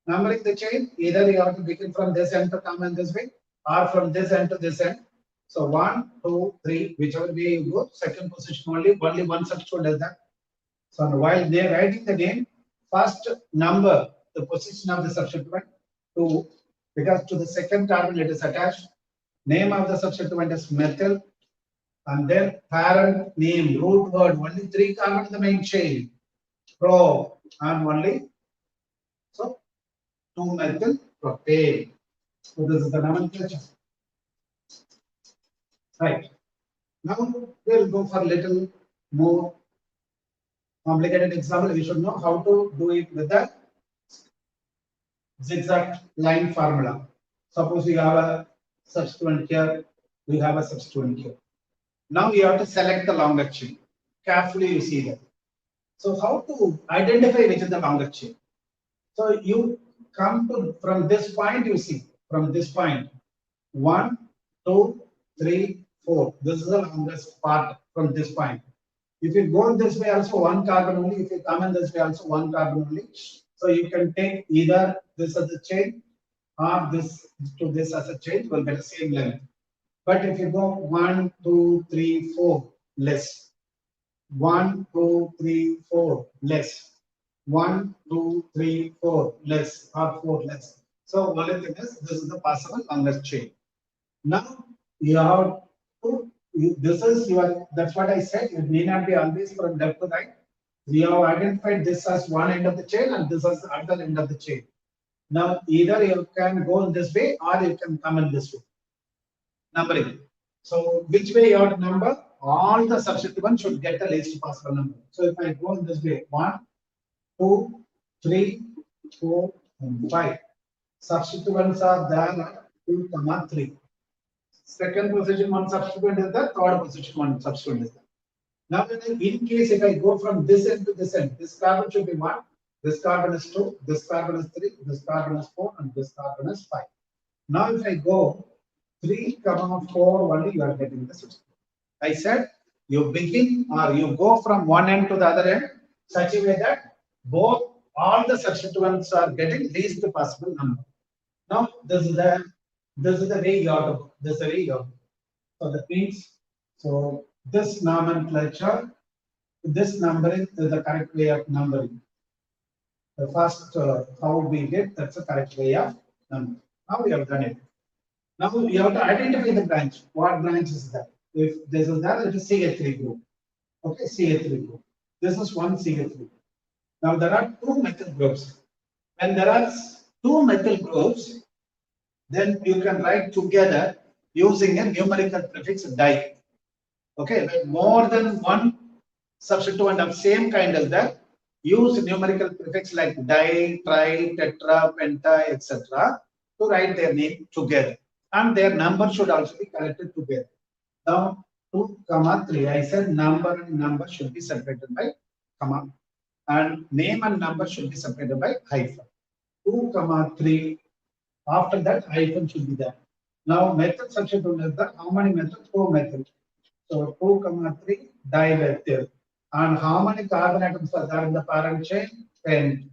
Numbering the chain, either you have to begin from this end to come in this way, or from this end to this end. So 1, 2, 3, whichever way you go, second position only one substituent does that. So while they are writing the name, first number the position of the substituent 2, because to the second carbon it is attached. Name of the substituent is methyl, and then parent name, root word, only 3 carbon in the main chain, pro, and only so 2-methyl propane. So this is the nomenclature. Right. Now we'll go for a little more complicated example. We should know how to do it with the zigzag line formula. Suppose we have a substituent here, we have a substituent here. Now we have to select the longer chain. Carefully you see that. So how to identify which is the longer chain? So you come to from this point, you see from this point 1, 2, 3, 4. This is the longest part from this point. If you go this way, also 1 carbon only. If you come in this way, also 1 carbon only. So you can take either this as a chain or this to this as a chain, will get the same length. But if you go 1, 2, 3, 4, less. 1, 2, 3, 4, less. 1, 2, 3, 4, less, or 4 less. So only thing is this is the possible longest chain. Now you have to, this is your, that's what I said, it may not be always from left to right. We have identified this as one end of the chain and this as the other end of the chain. Now either you can go in this way or you can come in this way. Numbering. So which way you have to number? All the substituents should get the least possible number. So if I go in this way, 1, 2, 3, 4, and 5. Substituents are there at 2, 3. Second position one substituent is there, third position one substituent is there. Now in case if I go from this end to this end, this carbon should be 1, this carbon is 2, this carbon is 3, this carbon is 4, and this carbon is 5. Now if I go 3, 4, only you are getting the substituent. I said you begin or you go from one end to the other end such a way that both all the substituents are getting least possible number. Now this is the way you have to go. This is the way you have to go. So that means, so this nomenclature, this numbering is the correct way of numbering. The first how we did, that's the correct way of numbering. Now we have done it. Now you have to identify the branch. What branch is that? If this is that, it is CH3 group. Okay, CH3 group. This is one CH3 group. Now there are 2 methyl groups. When there are 2 methyl groups, then you can write together using a numerical prefix di. Okay, when more than one substituent of same kind as that, use numerical prefix like di, tri, tetra, penta, etc. to write their name together. And their number should also be collected together. Now 2, 3. I said number and number should be separated by comma. And name and number should be separated by hyphen. 2, 3. After that, hyphen should be there. Now, methyl substituent is that. How many methyls? 2 methyls. So 2, 3 dimethyl. And how many carbon atoms are there in the parent chain? 10.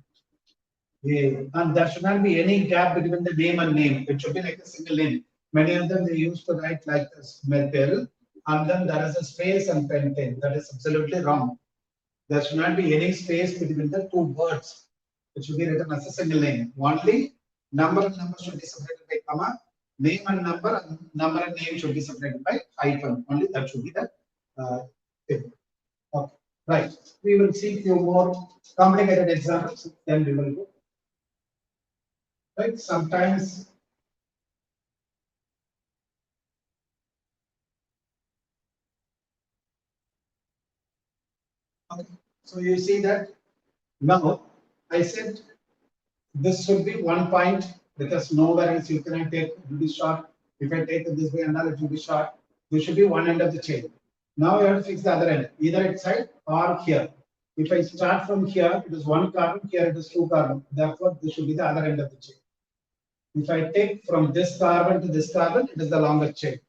Yeah. And there should not be any gap between the name and name. It should be like a single name. Many of them they used to write like this methyl, and then there is a space and pentane. That is absolutely wrong. There should not be any space between the 2 words. It should be written as a single name. Only number and number should be separated by comma. Name and number and name should be separated by hyphen. Only that should be the thing. Okay. Right. We will see few more complicated examples. Then we will go. Right. Sometimes Okay. So you see that now I said this should be 1 point because nowhere else you cannot take, it will be short. If I take it this way and it will be short. This should be one end of the chain. Now you have to fix the other end, either inside or here. If I start from here, it is 1 carbon, here it is 2 carbon. Therefore, this should be the other end of the chain. If I take from this carbon to this carbon, it is the longer chain.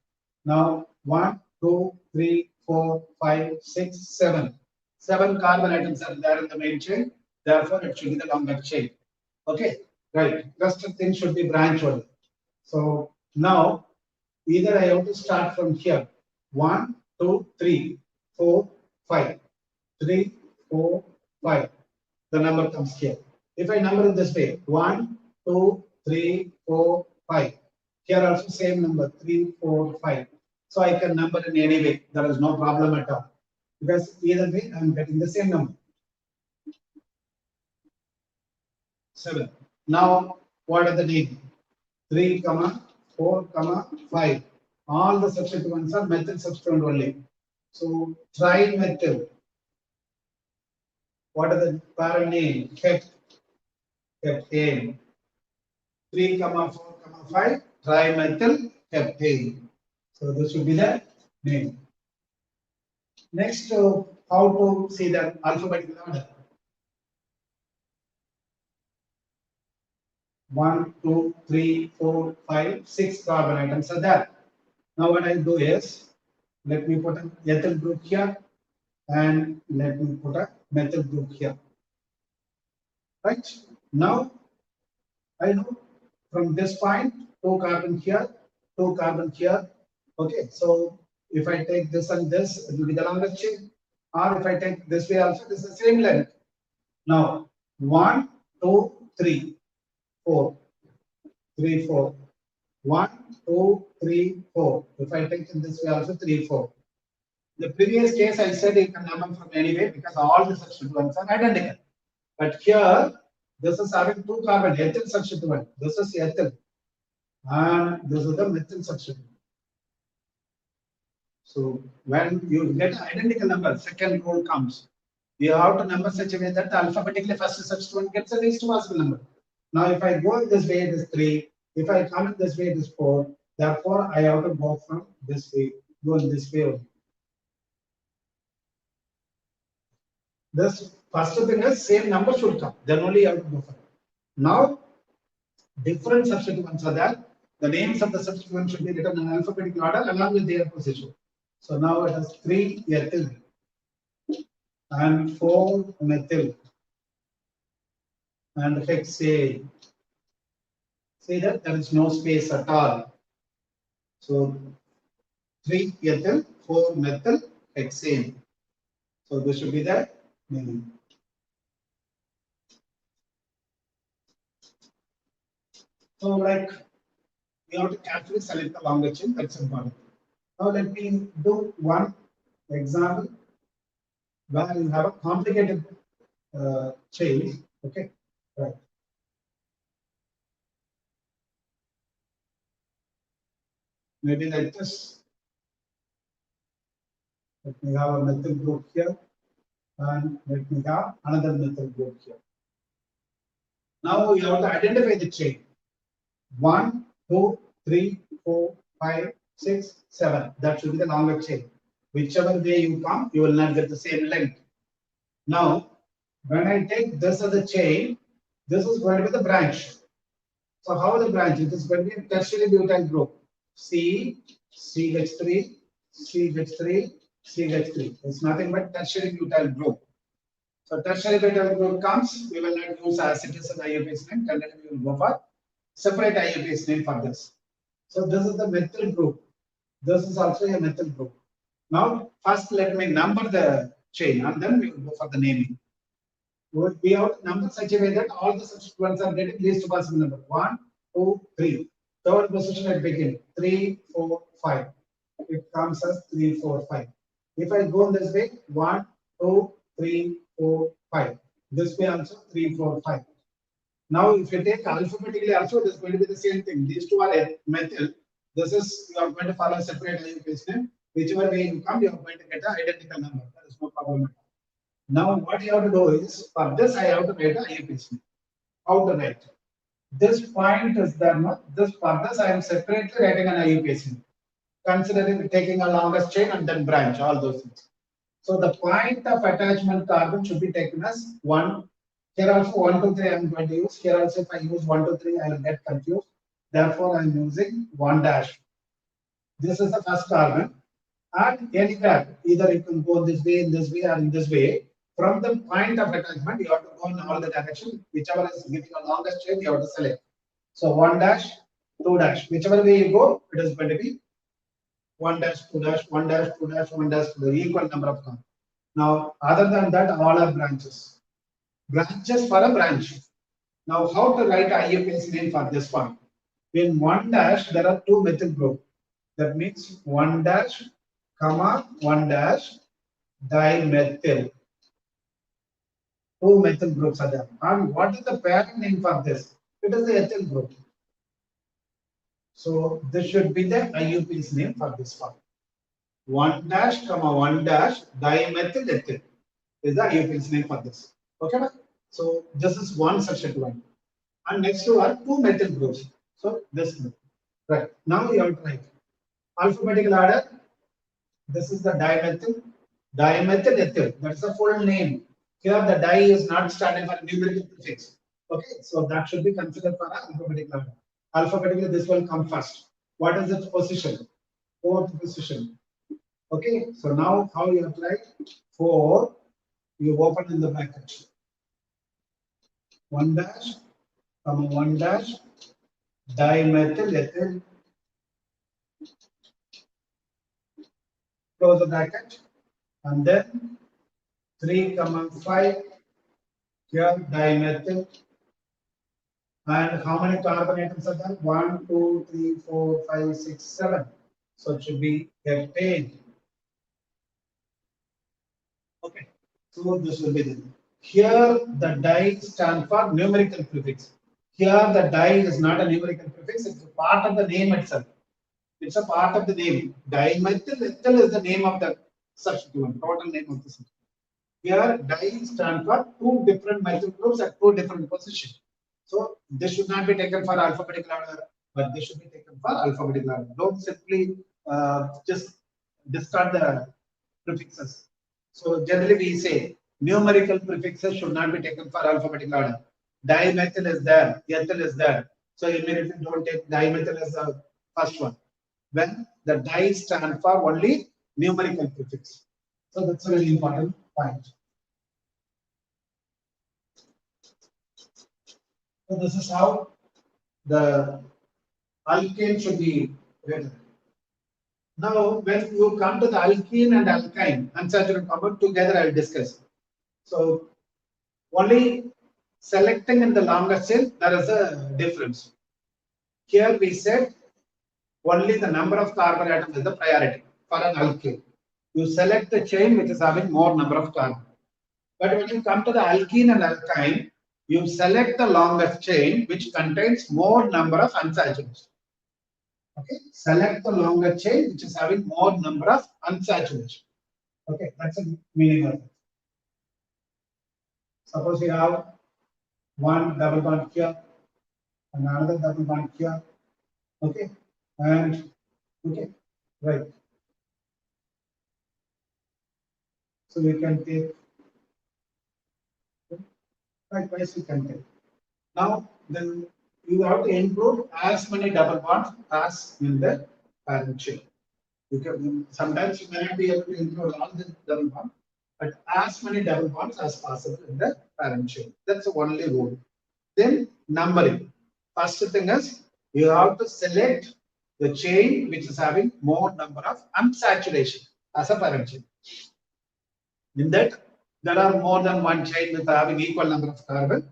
Now 1, 2, 3, 4, 5, 6, 7. 7 carbon atoms are there in the main chain. Therefore, it should be the longer chain. Okay, right. Rest of things should be branch only. So now either I have to start from here. 1, 2, 3, 4, 5. 3, 4, 5. The number comes here. If I number it this way, 1, 2, 3, 4, 5. Here also same number, 3, 4, 5. So I can number in any way. There is no problem at all. Because either way, I am getting the same number. 7. Now, what are the name? 3, 4, 5. All the substituents are methyl substituent only. So, trimethyl. What are the parent name? Heptane. 3, 4, 5. Trimethyl heptane. So, this should be the name. Next, how to see the alphabetical order? 1, 2, 3, 4, 5, 6 carbon atoms are there. Now what I do is, let me put an ethyl group here and let me put a methyl group here. Right? Now I know from this point, 2 carbon here, 2 carbon here. Okay, so if I take this and this, it will be the longest chain. Or if I take this way also, this is the same length. Now 1, 2, 3, 4, 3, 4. 1, 2, 3, 4. If I take it this way also 3, 4. The previous case I said you can number from anywhere because all the substituents are identical. But here, this is having 2 carbon ethyl substituent. This is ethyl. And this is the methyl substituent. So when you get an identical number, second rule comes. You have to number such a way that alphabetically first substituent gets the least possible number. Now if I go this way, it is 3. If I come in this way, it is 4. Therefore, I have to go from this way, go in this way only. This first thing is same number should come. Then only you have to go for it. Now, different substituents are there. The names of the substituents should be written in alphabetical order along with their position. So now it has 3 ethyl and 4 methyl and hexane. See that there is no space at all. So 3 ethyl, 4 methyl, hexane. So this should be the name. So like we have to carefully select the longer chain, that's important. Now let me do one example where you have a complicated chain. Okay, right. Maybe like this. Let me have a methyl group here, and let me have another methyl group here. Now you have to identify the chain. 1, 2, 3, 4, 5, 6, 7. That should be the longer chain. Whichever way you come, you will not get the same length. Now, when I take this as a chain, this is going to be the branch. So how the branch? It is going to be a tertiary butyl group. C, CH3, CH3, CH3. It's nothing but tertiary butyl group. So tertiary butyl group comes, we will not use as it is an IUPAC name, and then we will go for separate IUPAC name for this. So this is the methyl group. This is also a methyl group. Now, first let me number the chain and then we will go for the naming. We have to number such a way that all the substituents are getting least possible number. 1, 2, 3. Third position at beginning. 3, 4, 5. It comes as 3, 4, 5. If I go in this way, 1, 2, 3, 4, 5. This way also 3, 4, 5. Now, if you take alphabetically also, it is going to be the same thing. These two are methyl. This is, you are going to follow separate IUPAC name. Whichever way you come, you are going to get an identical number. There is no problem at all. Now what you have to do is, for this I have to write an IUPAC. How to write? This point is there, no? This for this I am separately writing an IUPAC. Considering taking a longest chain and then branch, all those things. So the point of attachment carbon should be taken as 1. Here also 1, 2, 3 I am going to use. Here also if I use 1, 2, 3 I will get confused. Therefore I am using 1 dash. This is the first carbon. And anywhere, either you can go this way, or in this way. From the point of attachment, you have to go in all the directions. Whichever is giving the longest chain, you have to select. So 1 dash, 2 dash. Whichever way you go, it is going to be 1 dash, 2 dash, 1 dash, 2 dash, 1 dash, the equal number of carbon. Now, other than that, all are branches. Branches for a branch. Now, how to write IUPAC name for this one? In 1 dash, there are 2 methyl groups. That means 1 dash, comma 1 dash, dimethyl. 2 methyl groups are there. And what is the parent name for this? It is the ethyl group. So this should be the IUPAC name for this one. 1 dash, comma 1 dash, dimethyl ethyl is the IUPAC name for this. Okay, so this is one substituent. And next two are 2 methyl groups. So this one. Right. Now we have to write alphabetical order. This is the dimethyl ethyl. That's the full name. Here the di is not standing for numerical prefix. Okay, so that should be considered for alphabetical order. Alphabetically, this will come first. What is its position? 4th position. Okay, so now how you have to write? 4, you open in the bracket. 1 dash, comma 1 dash, dimethyl ethyl. Close the bracket. And then 3, 5, here dimethyl. And how many carbon atoms are there? 1, 2, 3, 4, 5, 6, 7. So it should be heptane. Okay, so this will be the. Here the di stand for numerical prefix. Here the di is not a numerical prefix, it's a part of the name itself. It's a part of the name. Dimethyl ethyl is the name of the substituent, total name of the substituent. Here di stand for 2 different methyl groups at 2 different positions. So this should not be taken for alphabetical order, but this should be taken for alphabetical order. Don't simply just discard the prefixes. So generally we say numerical prefixes should not be taken for alphabetical order. Dimethyl is there, ethyl is there. So immediately don't take dimethyl as the first one. When the di stand for only numerical prefix. So that's a very important point. So this is how the alkane should be written. Now, when you come to the alkene and alkyne, unsaturated compound together, I will discuss. So, only selecting in the longest chain, there is a difference. Here we said only the number of carbon atoms is the priority for an alkane. You select the chain which is having more number of carbon. But when you come to the alkene and alkyne, you select the longest chain which contains more number of unsaturated. Okay, select the longer chain which is having more number of unsaturation. Okay, that's the meaning of it. Suppose you have one double bond here, and another double bond here. Okay, and okay, right. So we can take likewise we can take. Now then you have to include as many double bonds as in the parent chain. You can sometimes you may not be able to include all the double bonds, but as many double bonds as possible in the parent chain. That's the only rule. Then numbering. First thing is you have to select the chain which is having more number of unsaturation as a parent chain. In that there are more than one chain with having equal number of carbon.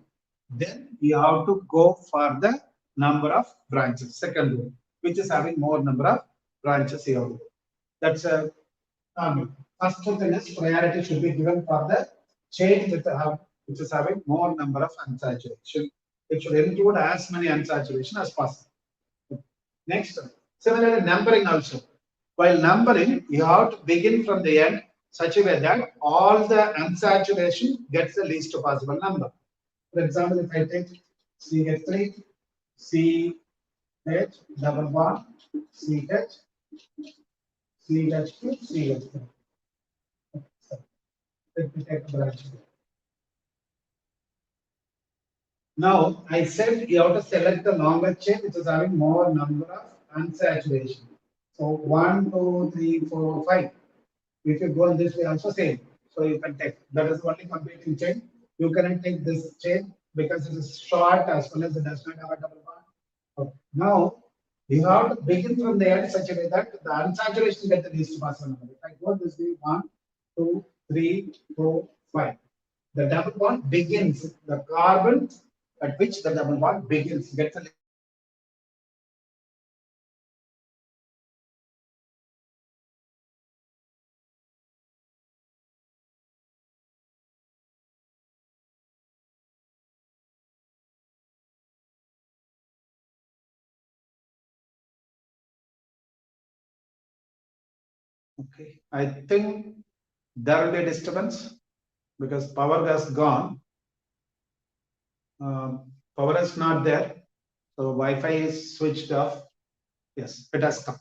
Then you have to go for the number of branches, second rule, which is having more number of branches here. That's a normal. First thing is priority should be given for the chain which is having more number of unsaturation. It should include as many unsaturation as possible. Next, similarly numbering also. While numbering, you have to begin from the end such a way that all the unsaturation gets the least possible number. For example, if I take CH3, CH double bond, CH, CH2, CH3. Let me take a branch. Now, I said you have to select the longer chain which is having more number of unsaturation. So 1, 2, 3, 4, 5. If you go in this way, also same. So you can take that is only completing chain. You cannot take this chain because it is short as well as it does not have a double bond. Okay. Now, you have to begin from the end such a way that the unsaturation gets the least possible number. If I go this way, 1, 2, 3, 4, 5. The double bond begins, the carbon at which the double bond begins gets a okay. I think there will be a disturbance because power has gone. Power is not there. So Wi-Fi is switched off. Yes, it has come.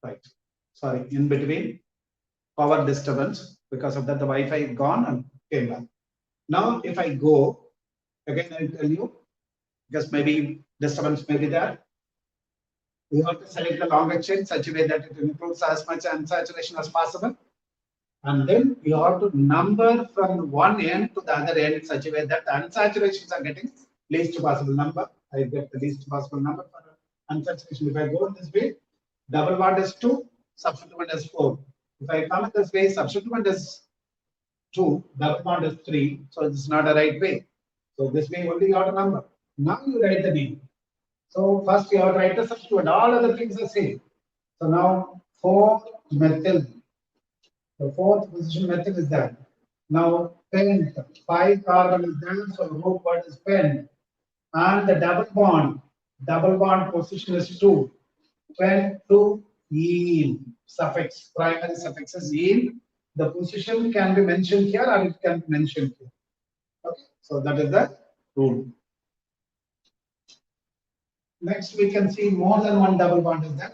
Right. Sorry, in between power disturbance. Because of that, the Wi-Fi is gone and came back. Now, if I go, again, I'll tell you, because maybe disturbance may be there. You have to select the longer chain such a way that it includes as much unsaturation as possible. And then you have to number from one end to the other end such a way that the unsaturations are getting least possible number. I get the least possible number for unsaturation. If I go this way, double bond is 2, substituent is 4. If I come this way, substituent is 2, double bond is 3. So this is not a right way. So this way only you have to number. Now you write the name. So first you have to write the substituent. All other things are same. So now 4-methyl. The fourth position methyl is that. Now pent, 5 carbon is there, so root word is pent. And the double bond position is 2. Pent to ene, suffix, primary suffix is ene. The position can be mentioned here or it can be mentioned here. Okay, so that is the rule. Next, we can see more than one double bond is there.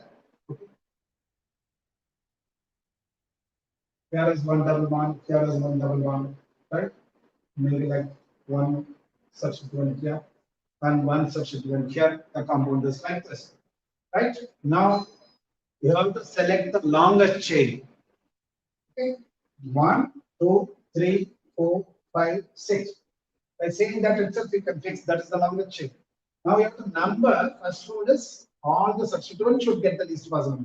Here is one double bond, here is one double bond, right? Maybe like one substituent here and one substituent here. The compound is like this, right? Now you have to select the longest chain. Okay, 1, 2, 3, 4, 5, 6. By saying that itself, you can fix that is the longest chain. Now you have to number. First rule is all the substituents should get the least possible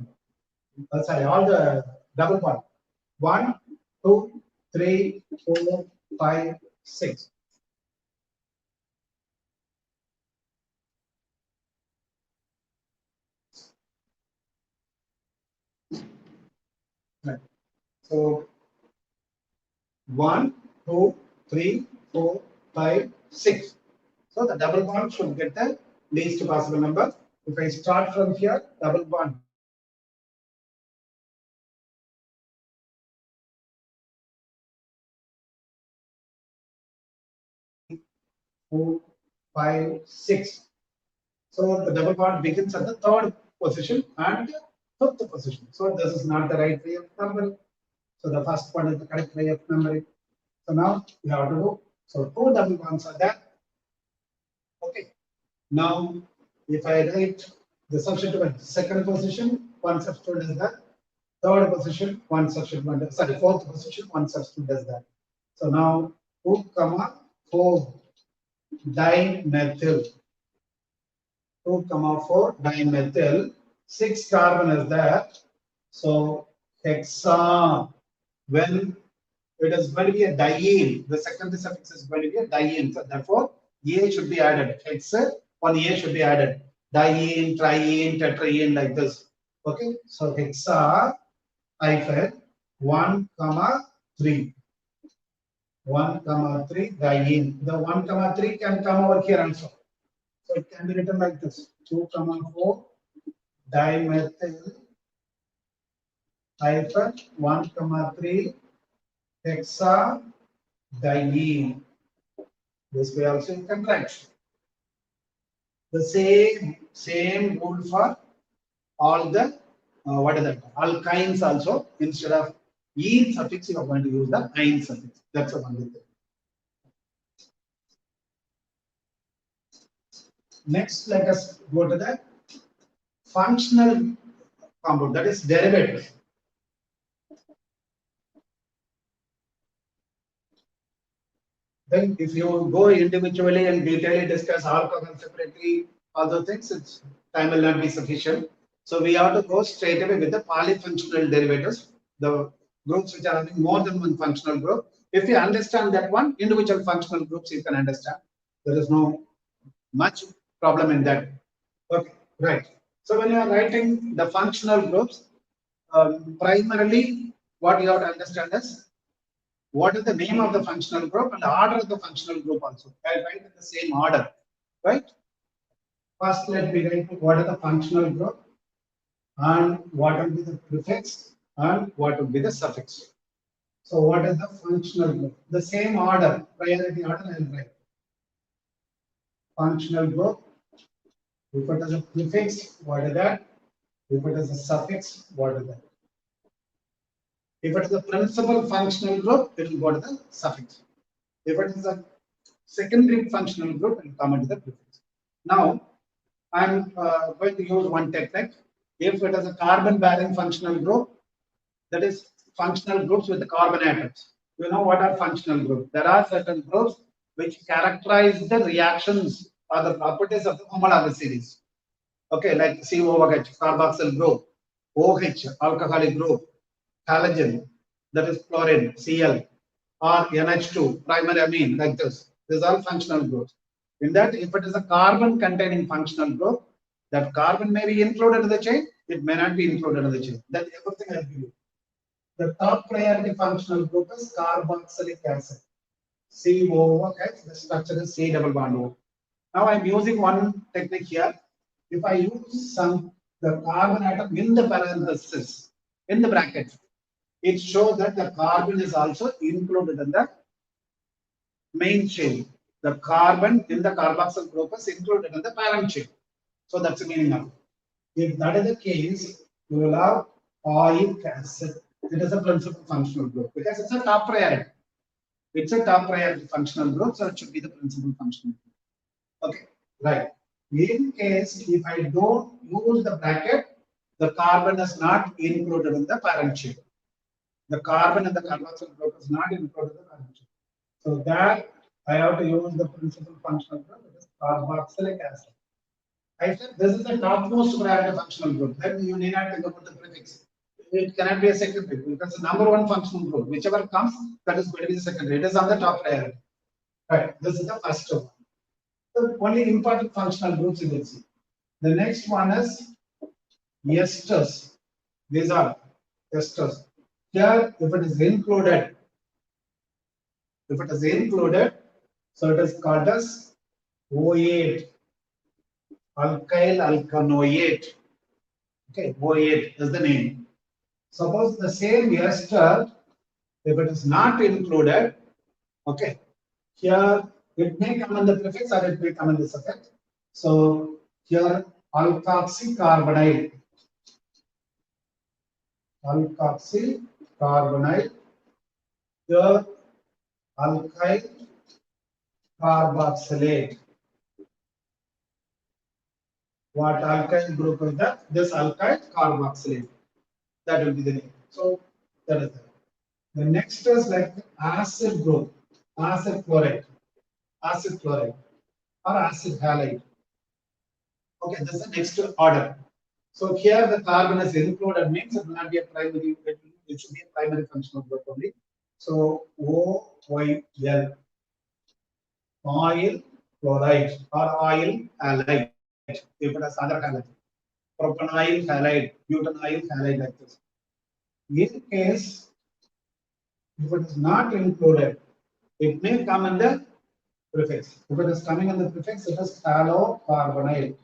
number. Sorry, all the double bond. 1, 2, 3, 4, 5, 6. Right. So 1, 2, 3, 4, 5, 6. So the double bond should get the least possible number. If I start from here, double bond. 4, 5, 6. So the double bond begins at the third position and fifth position. So this is not the right way of numbering. So the first one is the correct way of numbering. So now you have to do. So 2 double bonds are there. Okay. Now if I write the substituent second position, one substituent is that. Third position, one substituent. Sorry, fourth position, one substituent is that. So now 2, 4 dimethyl. 2, 4 dimethyl. 6 carbon is there. So hexa. When it is going to be a diene, the second suffix is going to be a diene. So therefore, A should be added. Hexa, one A should be added. Diene, triene, tetraene, like this. Okay. So hexa hyphen 1, 3. 1, 3 diene. The 1, 3 can come over here also. So it can be written like this: 2, 4 dimethyl hyphen 1, 3 hexadiene. This way also you can write. The same rule for all the what is that? Alkynes also. Instead of ene suffix, you are going to use the ine suffix. That's the only thing. Next, let us go to the functional compound, that is derivative. Then if you go individually and detailedly discuss alcohol separately, all those things, it's time will not be sufficient. So we have to go straight away with the polyfunctional derivatives, the groups which are having more than one functional group. If you understand that one, individual functional groups you can understand. There is no much problem in that. Okay, right. So when you are writing the functional groups, primarily what you have to understand is what is the name of the functional group and the order of the functional group also. I'll write in the same order, right? First, let me write what is the functional group and what will be the prefix and what will be the suffix. So what is the functional group? The same order, priority order I will write. Functional group. If it is a prefix, what is that? If it is a suffix, what is that? If it is a principal functional group, it will go to the suffix. If it is a secondary functional group, it will come into the prefix. Now, I'm going to use one technique. If it is a carbon-bearing functional group, that is functional groups with the carbon atoms. You know what are functional groups? There are certain groups which characterize the reactions or the properties of the homologous series. Okay, like COOH, carboxyl group, OH, alcoholic group, halogen, that is chlorine, Cl, or NH2, primary amine, like this. These are functional groups. In that, if it is a carbon containing functional group, that carbon may be included in the chain, it may not be included in the chain. That everything I give you. The top priority functional group is carboxylic acid. COOH, the structure is C double bond O. Now I'm using one technique here. If I use the carbon atom in the parenthesis, in the bracket, it shows that the carbon is also included in the main chain. The carbon in the carboxyl group is included in the parent chain. So that's the meaning of it. If that is the case, you will have oic acid. It is a principal functional group because it's a top priority. It's a top priority functional group, so it should be the principal functional group. Okay, right. In case if I don't use the bracket, the carbon is not included in the parent chain. The carbon in the carboxyl group is not included in the parent chain. So that I have to use the principal functional group, it is carboxylic acid. I said this is the topmost priority functional group. Then you need not think about the prefix. It cannot be a secondary because the number one functional group, whichever comes, that is going to be the secondary. It is on the top priority. Right. This is the first one. The only important functional groups you will see. The next one is esters. These are esters. Here, if it is included, so it is called as O8, alkyl alkanoate. Okay, O8 is the name. Suppose the same ester, if it is not included, okay, here it may come in the prefix or it may come in the suffix. So here alkoxycarbonyl, here alkyl carboxylate. What alkyl group is that? This alkyl carboxylate. That will be the name. So that is that. The next is like acid group, acid chloride, or acid halide. Okay, this is the next order. So here the carbon is included, means it will not be a primary, it should be a primary functional group only. So OYL, oil chloride or oil halide, if it has other halide. Propanyl halide, butanol halide, like this. In case if it is not included, it may come in the prefix. If it is coming in the prefix, it is halocarbonyl.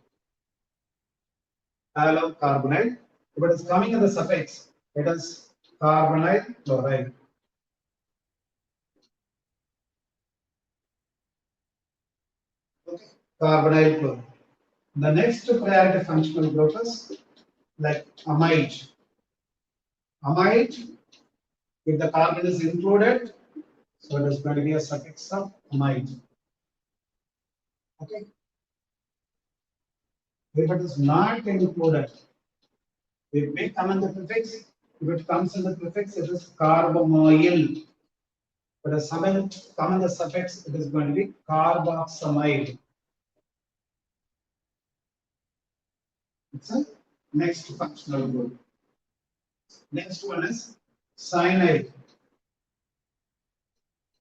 If it is coming in the suffix, it is carbonyl chloride. carbonyl chloride. The next priority functional group is like amide. Amide, if the carbon is included, so it is going to be a suffix of amide. Okay. If it is not included, it may come in the prefix. If it comes in the prefix, it is carbomoyl. But as come in the suffix, it is going to be carboxamide. It's a next functional group. Next one is cyanide.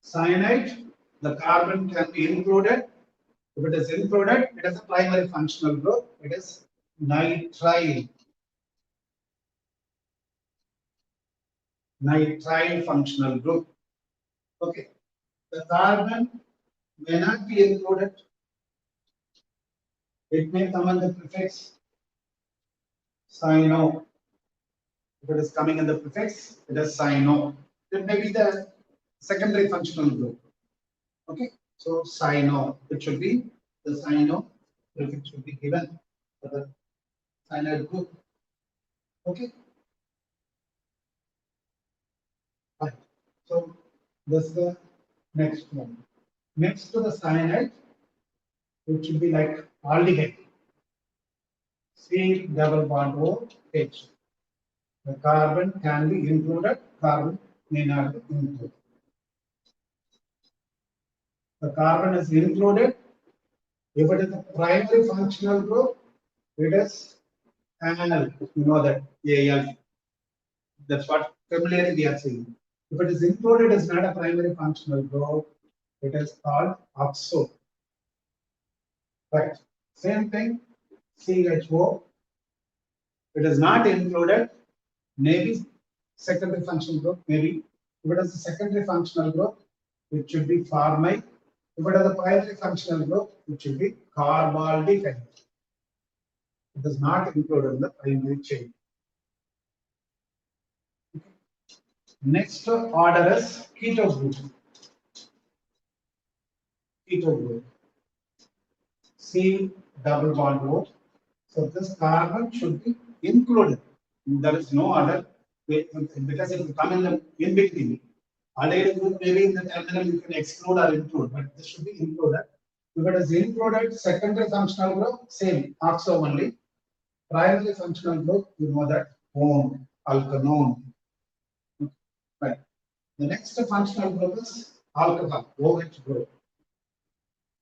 Cyanide, the carbon can be included. If it is included, it is a primary functional group. It is nitrile. Nitrile functional group. Okay. The carbon may not be included. It may come in the prefix cyano. If it is coming in the prefix, it is cyano. It may be the secondary functional group. Okay. So cyano, it should be the cyano prefix should be given for the cyanide group. Okay. Right. So this is the next one. Next to the cyanide, it should be like aldehyde. C double bond O H. The carbon can be included, carbon may not be included. The carbon is included. If it is a primary functional group, it is Al. You know that Al. That's what familiarly we are saying. If it is included, it is not a primary functional group. It is called oxo. Right. Same thing. CHO. It is not included. Maybe secondary functional group. Maybe if it is a secondary functional group, it should be formyl. If it is a primary functional group, it should be carbaldehyde. It is not included in the primary chain. Next order is keto group. Keto group. C double bond O. So this carbon should be included. There is no other way, because it will come in between. Aldehyde group maybe in the terminal you can exclude or include, but this should be included. If it is included, secondary functional group, same, oxo only. Primary functional group, you know that, home, alkanone. Right. The next functional group is alcohol, OH group.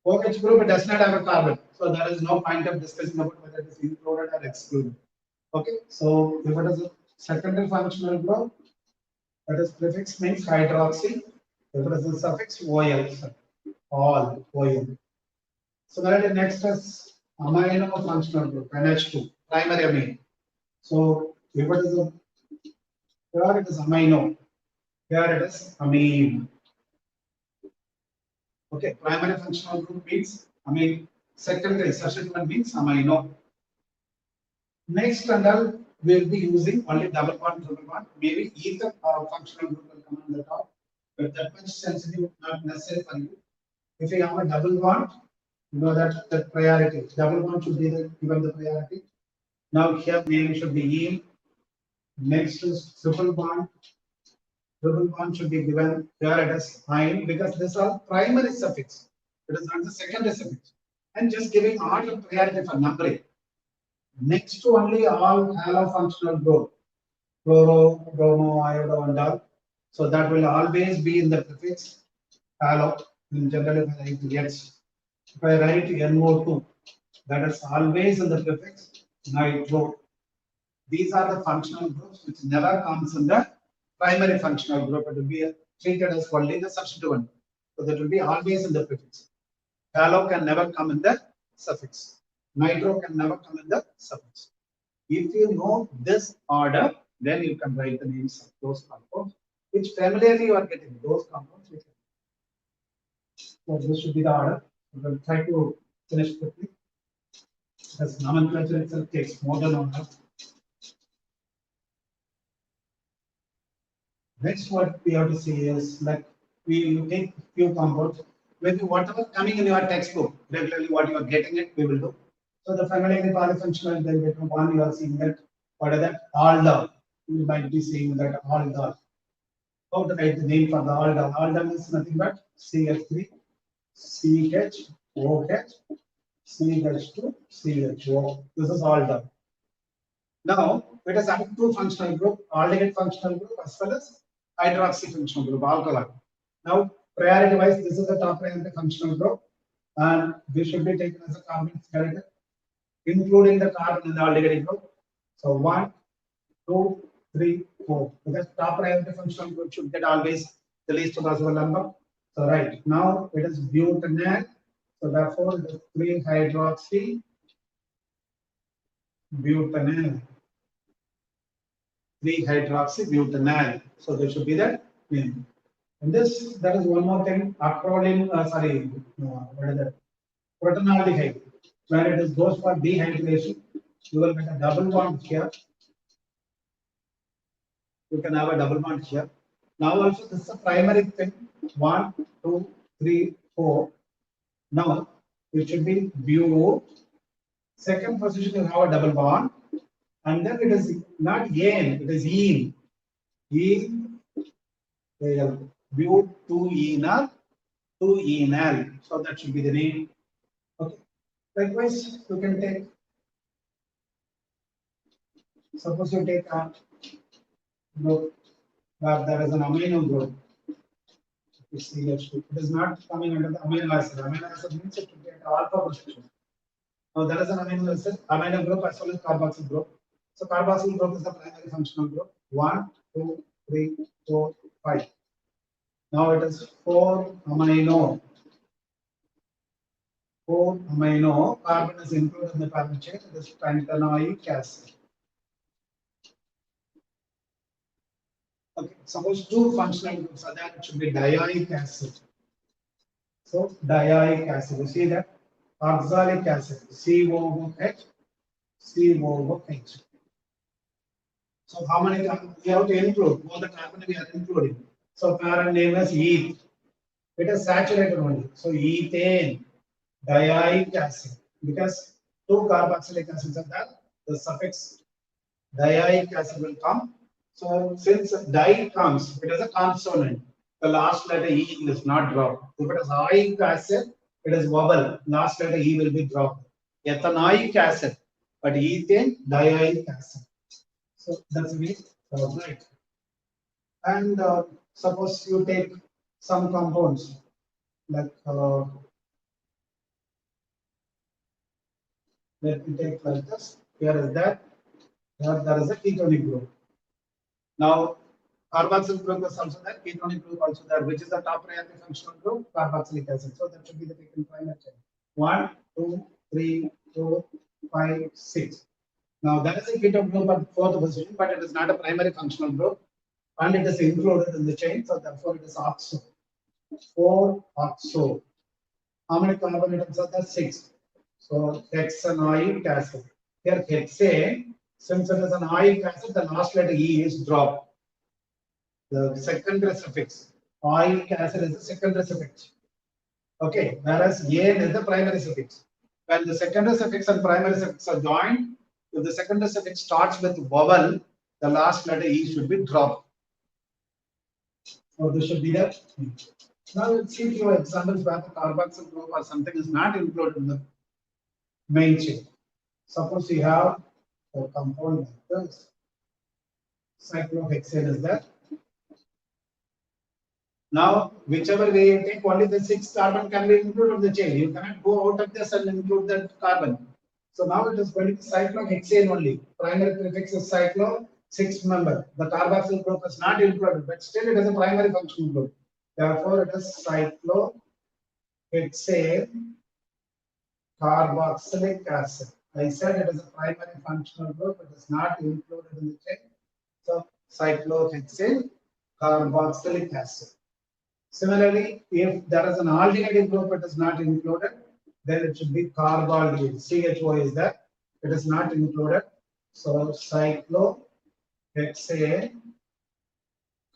OH group, it does not have a carbon, so there is no point of discussing about whether it is included or excluded. Okay, so if it is a secondary functional group, that is prefix means hydroxy. If it is a suffix, OL, all OL. So the next is amino functional group, NH2, primary amine. So if it is a, here it is amino, here it is amine. Okay, primary functional group means amine, secondary substituent means amino. Next and all, we'll be using only double bond, triple bond. Maybe ether functional group will come on the top, but that much sensitive not necessary for you. If you have a double bond, you know that the priority. Double bond should be given the priority. Now here name should be E. Next is triple bond. Triple bond should be given here it is fine because this are primary suffix. It is not the secondary suffix. And just giving order priority for numbering. Next to only all halo functional group, chloro, bromo, iodo, and all. So that will always be in the prefix halo. In general, if I write X, if I write NO2, that is always in the prefix nitro. These are the functional groups which never comes in the primary functional group. It will be treated as only the substituent. So that will be always in the prefix. Halo can never come in the suffix. Nitro can never come in the suffix. If you know this order, then you can write the names of those compounds, which familiarly you are getting those compounds. So this should be the order. We will try to finish quickly. Because nomenclature itself takes more than 1 hour. Next, what we have to see is like we take few compounds. maybe whatever coming in your textbook, regularly what you are getting it, we will do. So the family of the polyfunctional derivative one, you are seeing that, what is that? Aldol. You might be seeing that aldol. How to write the name for the aldol? Aldol is nothing but CH3, CHOH, CH2, CHO. This is aldol. Now, it has added two functional group, aldehyd functional group as well as hydroxy functional group, alcohol. Now, priority wise, this is the top priority functional group, and this should be taken as a carbon skeleton, including the carbon in the aldehyde group. So 1, 2, 3, 4. Because top priority functional group should get always the least possible number. So right now it is butanal. So therefore it is 3-hydroxy butanal. 3-hydroxy butanal. So there should be that name. And this, there is one more thing. Acronym, what is that? Protonaldehyde. When it is goes for dehydration, you will get a double bond here. You can have a double bond here. Now also this is a primary thing. 1, 2, 3, 4. Now it should be bu. Second position you have a double bond, and then it is not ane, it is ene. Ene, bu 2-enal, 2-enal. So that should be the name. Okay. Likewise, you can take. Suppose you take a group where there is an amino group. It is not coming under the amino acid. Amino acid means it should be at alpha position. Now there is an amino acid, amino group as well as carboxyl group. So carboxyl group is the primary functional group. 1, 2, 3, 4, 5. Now it is 4 amino. 4 amino. Carbon is included in the carbon chain. It is pentanoic acid. Okay, suppose two functional groups are there, it should be dioic acid. So dioic acid, you see that? Oxalic acid, COOH, COOH. So how many we have to include? All the carbon we are including. So parent name is eth. It is saturated only. So ethane, dioic acid. Because two carboxylic acids are there, the suffix dioic acid will come. So since di comes, it is a consonant. The last letter E is not dropped. If it is oic acid, it is vowel. Last letter E will be dropped. Ethanoic acid, but ethane, dioic acid. So that's me. Right. And suppose you take some compounds like let me take like this. Here is that. Here there is a ketonic group. Now, carboxyl group is also there, ketonic group also there, which is the top priority functional group, carboxylic acid. So that should be the taken primary chain. 1, 2, 3, 4, 5, 6. Now that is a ketone group at fourth position, but it is not a primary functional group, and it is included in the chain. So therefore, it is oxo. 4 oxo. How many carbon atoms are there? 6. So hexanoic acid. Here hexane. Since it is an oic acid, the last letter E is dropped. The secondary suffix. Oic acid is the secondary suffix. Okay, whereas ane is the primary suffix. When the secondary suffix and primary suffix are joined, if the secondary suffix starts with vowel, the last letter E should be dropped. So this should be that. Now let's see a few examples where the carboxyl group or something is not included in the main chain. Suppose you have a compound like this. Cyclohexane is there. Now, whichever way you take, only the 6 carbon can be included in the chain. You cannot go out of this and include that carbon. So now it is going to be cyclohexane only. Primary prefix is cyclo, 6 member. The carboxyl group is not included, but still it is a primary functional group. Therefore, it is cyclohexane carboxylic acid. I said it is a primary functional group, it is not included in the chain. So cyclohexane carboxylic acid. Similarly, if there is an aldehyde group, it is not included, then it should be carbaldehyde. CHO is there, it is not included. So cyclohexane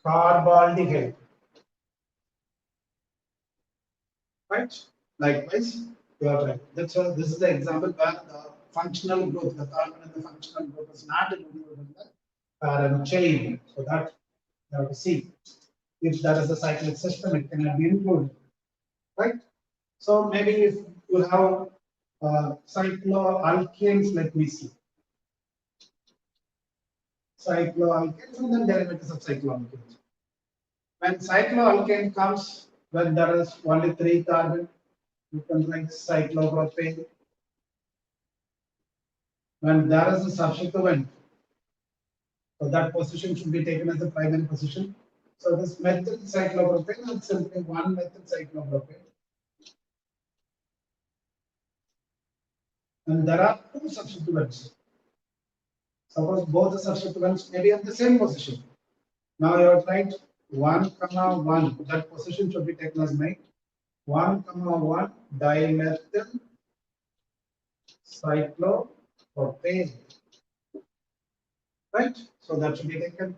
carbaldehyde. right? Likewise, you are right. This is the example where the functional group, the carbon in the functional group is not included in the parent chain. So that you have to see. If that is a cyclic system, it cannot be included, right? So maybe if you have cycloalkanes, let me see. Cycloalkanes and then derivatives of cycloalkanes. When cycloalkane comes, when there is only 3 carbon, you can write cyclopropane. When there is a substituent, so that position should be taken as a primary position. So this methyl cyclopropane is simply one methyl cyclopropane. And there are 2 substituents. Suppose both the substituents may be at the same position. Now you have to write 1, 1. That position should be taken as my 1, 1 dimethyl cyclopropane. Right? So that should be taken.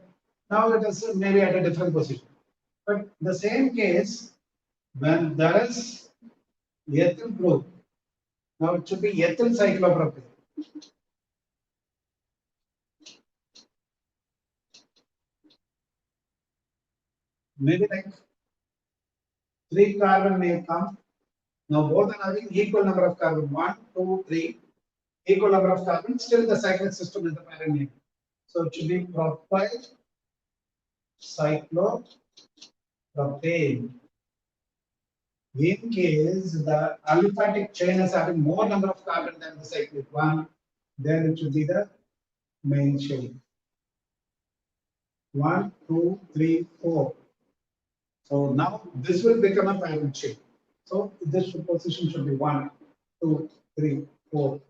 Now it is maybe at a different position. But the same case, when there is ethyl group, now it should be ethyl cyclopropane. Maybe like 3 carbon may come. Now both are having equal number of carbon, 1, 2, 3, equal number of carbon, still the cyclic system is the parent name. So it should be propyl cyclopropane. In case the aliphatic chain is having more number of carbon than the cyclic one, then it should be the main chain. 1, 2, 3, 4. So now this will become a parent chain. So this position should be 1, 2, 3, 4.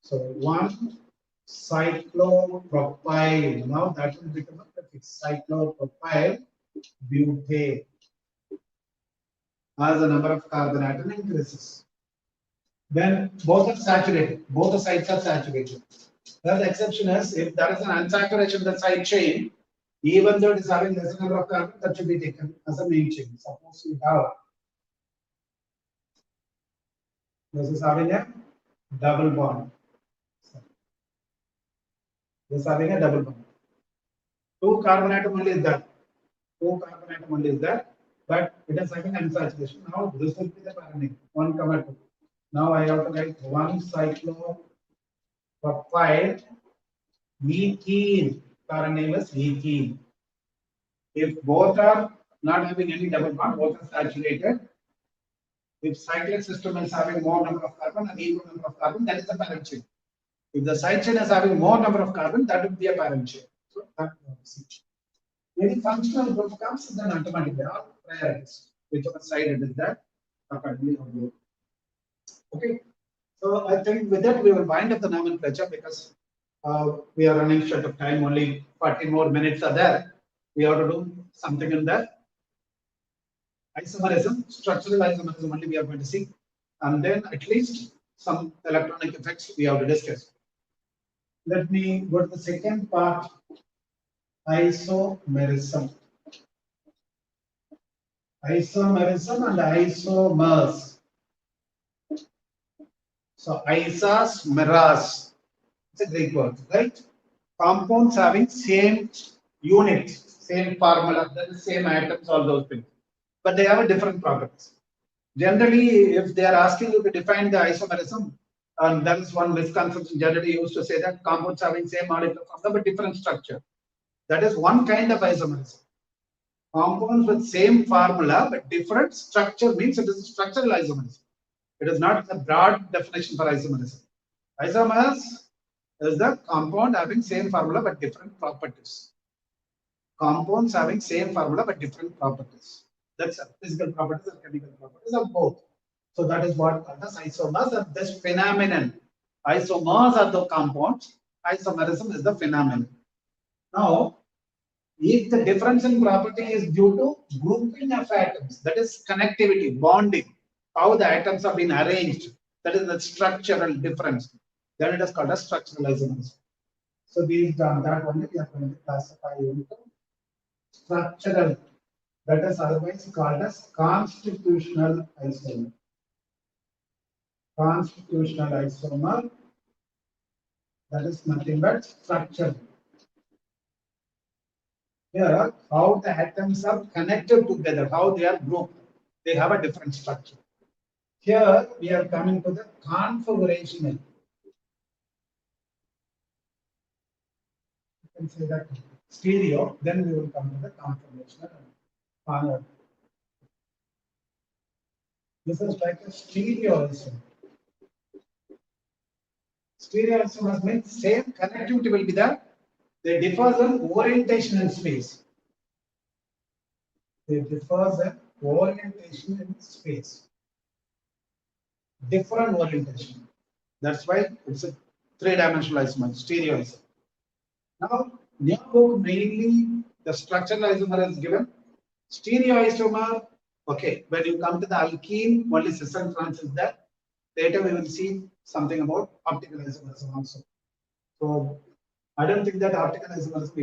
So 1 cyclopropyl. Now that will become a prefix. Cyclopropyl butane. As the number of carbon atom increases. Then both are saturated. Both the sides are saturated. Well, the exception is if there is an unsaturation in the side chain, even though it is having less number of carbon, that should be taken as a main chain. Suppose we have this is having a double bond. This is having a double bond. 2 carbon atom only is there. 2 carbon atom only is there, but it is having unsaturation. Now this will be the parent name 1, 2. Now I have to write 1 cyclopropyl methene. Parent name is methene. If both are not having any double bond, both are saturated. If cyclic system is having more number of carbon and equal number of carbon, that is the parent chain. If the side chain is having more number of carbon, that would be a parent chain. So that is any functional group comes, then automatically all priorities, whichever side it is there, accordingly. Okay. So I think with that we will wind up the nomenclature because we are running short of time. Only 40 more minutes are there. We have to do something in the isomerism, structural isomerism only we are going to see, and then at least some electronic effects we have to discuss. Let me go to the second part, isomerism. Isomerism and isomers. So isas, meras, it's a Greek word, right? Compounds having same unit, same formula, the same atoms, all those things, but they have a different properties. Generally, if they are asking you to define the isomerism, and that is one misconception generally used to say that compounds having same molecular formula but different structure. That is one kind of isomerism. Compounds with same formula but different structure means it is structural isomerism. It is not a broad definition for isomerism. Isomers is the compound having same formula but different properties. Compounds having same formula but different properties. That's physical properties or chemical properties of both. So that is what called as isomers. And this phenomenon, isomers are the compounds, isomerism is the phenomenon. Now, if the difference in property is due to grouping of atoms, that is connectivity, bonding, how the atoms have been arranged, that is the structural difference, then it is called as structural isomerism. So based on that only we are going to classify into structural, that is otherwise called as constitutional isomer. constitutional isomer, that is nothing but structure. Here, how the atoms are connected together, how they are grouped, they have a different structure. Here, we are coming to the configuration. You can say that stereo, then we will come to the configuration. This is like a stereoisomer. Stereoisomers means same connectivity will be there. They differ in orientation in space. They differ in orientation in space. Different orientation. That's why it's a three-dimensional isomer, stereoisomer. Now, new book mainly the structural isomer is given. Stereoisomer, okay, when you come to the alkene, only cis and trans is there. Later we will see something about optical isomerism also. So I don't think that optical isomerism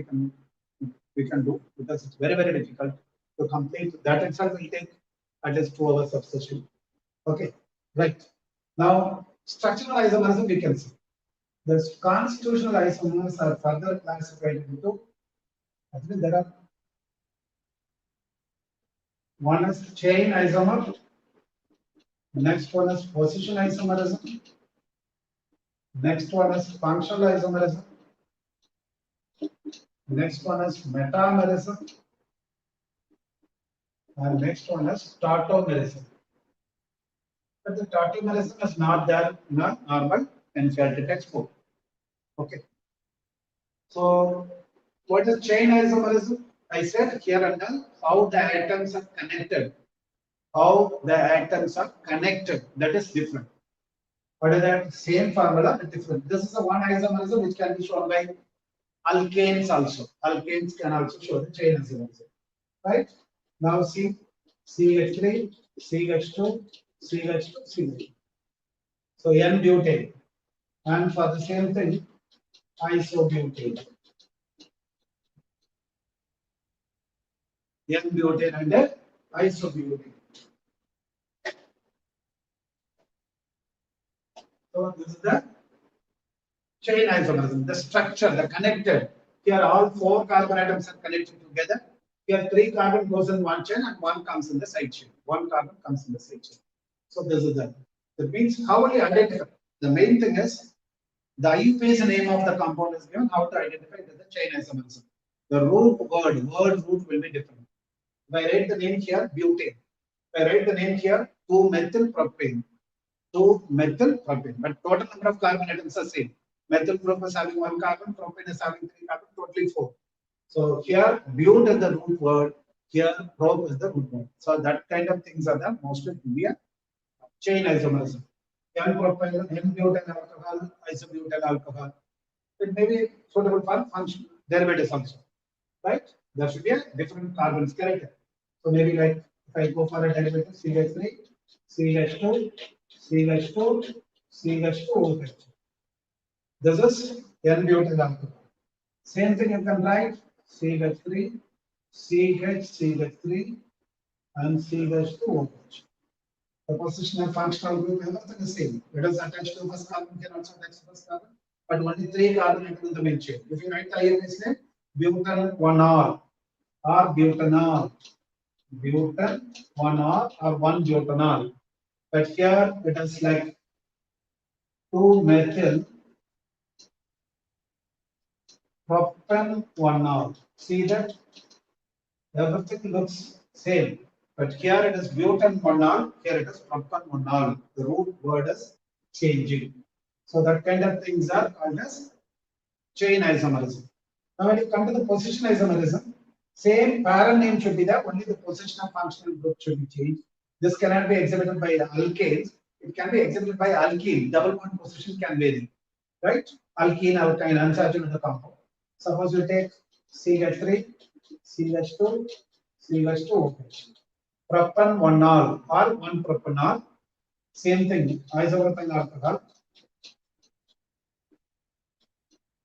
we can do because it's very, very difficult to complete. That itself will take at least 2 hours of session. Okay, right. Now structural isomerism we can see. The constitutional isomers are further classified into, I think there are one is chain isomer, the next one is position isomerism, next one is functional isomerism, next one is metamerism, and next one is tautomerism. But the tautomerism is not there in a normal NCERT textbook. Okay. So what is chain isomerism? I said here and now how the atoms are connected. How the atoms are connected, that is different. What is that? Same formula but different. This is a one isomerism which can be shown by alkanes also. Alkanes can also show the chain isomerism. Right? Now see CH3, CH2, CH2, CH2. So N-butane. And for the same thing, isobutane. N-butane and isobutane. So this is the chain isomerism, the structure, the connected. Here all 4 carbon atoms are connected together. Here 3 carbon goes in one chain and 1 comes in the side chain. 1 carbon comes in the side chain. So this is that. That means how will you identify? The main thing is the IUPAC's name of the compound is given. How to identify the chain isomerism? The root root will be different. If I write the name here, butane. If I write the name here, 2-methylpropane. 2-methylpropane. But total number of carbon atoms are same. Methyl group is having 1 carbon, propane is having 3 carbon, totally 4. So here, but is the root word. Here, prop is the root word. So that kind of things are the mostly to be a chain isomerism. N-propyl, N-butyl alcohol, isobutyl alcohol. It may be suitable for function derivatives also, right? There should be a different carbons character. So maybe like if I go for a derivative CH3, CH2, CH2, CH2, OH. This is N-butyl alcohol. Same thing you can write CH3, CH3, and CH2OH. The position of functional group, everything is same. It is attached to first carbon, can also attach to first carbon, but only 3 carbon atoms in the main chain. If you write the IUPAC's name, butanol or butanol, butan 1R or 1-butanol. But here it is like 2-methyl propan 1R. See that everything looks same. But here it is butan 1R, here it is propan 1R. The root word is changing. So that kind of things are called as chain isomerism. Now when you come to the position isomerism, same parent name should be there, only the position of functional group should be changed. This cannot be exhibited by alkanes. It can be exhibited by alkene. Double bond position can vary, right? Alkene, alkyne, unsaturated compound. Suppose you take CH3, CH2, CH2OH. Propan 1-ol or 1-propanol. Same thing, isopropyl alcohol.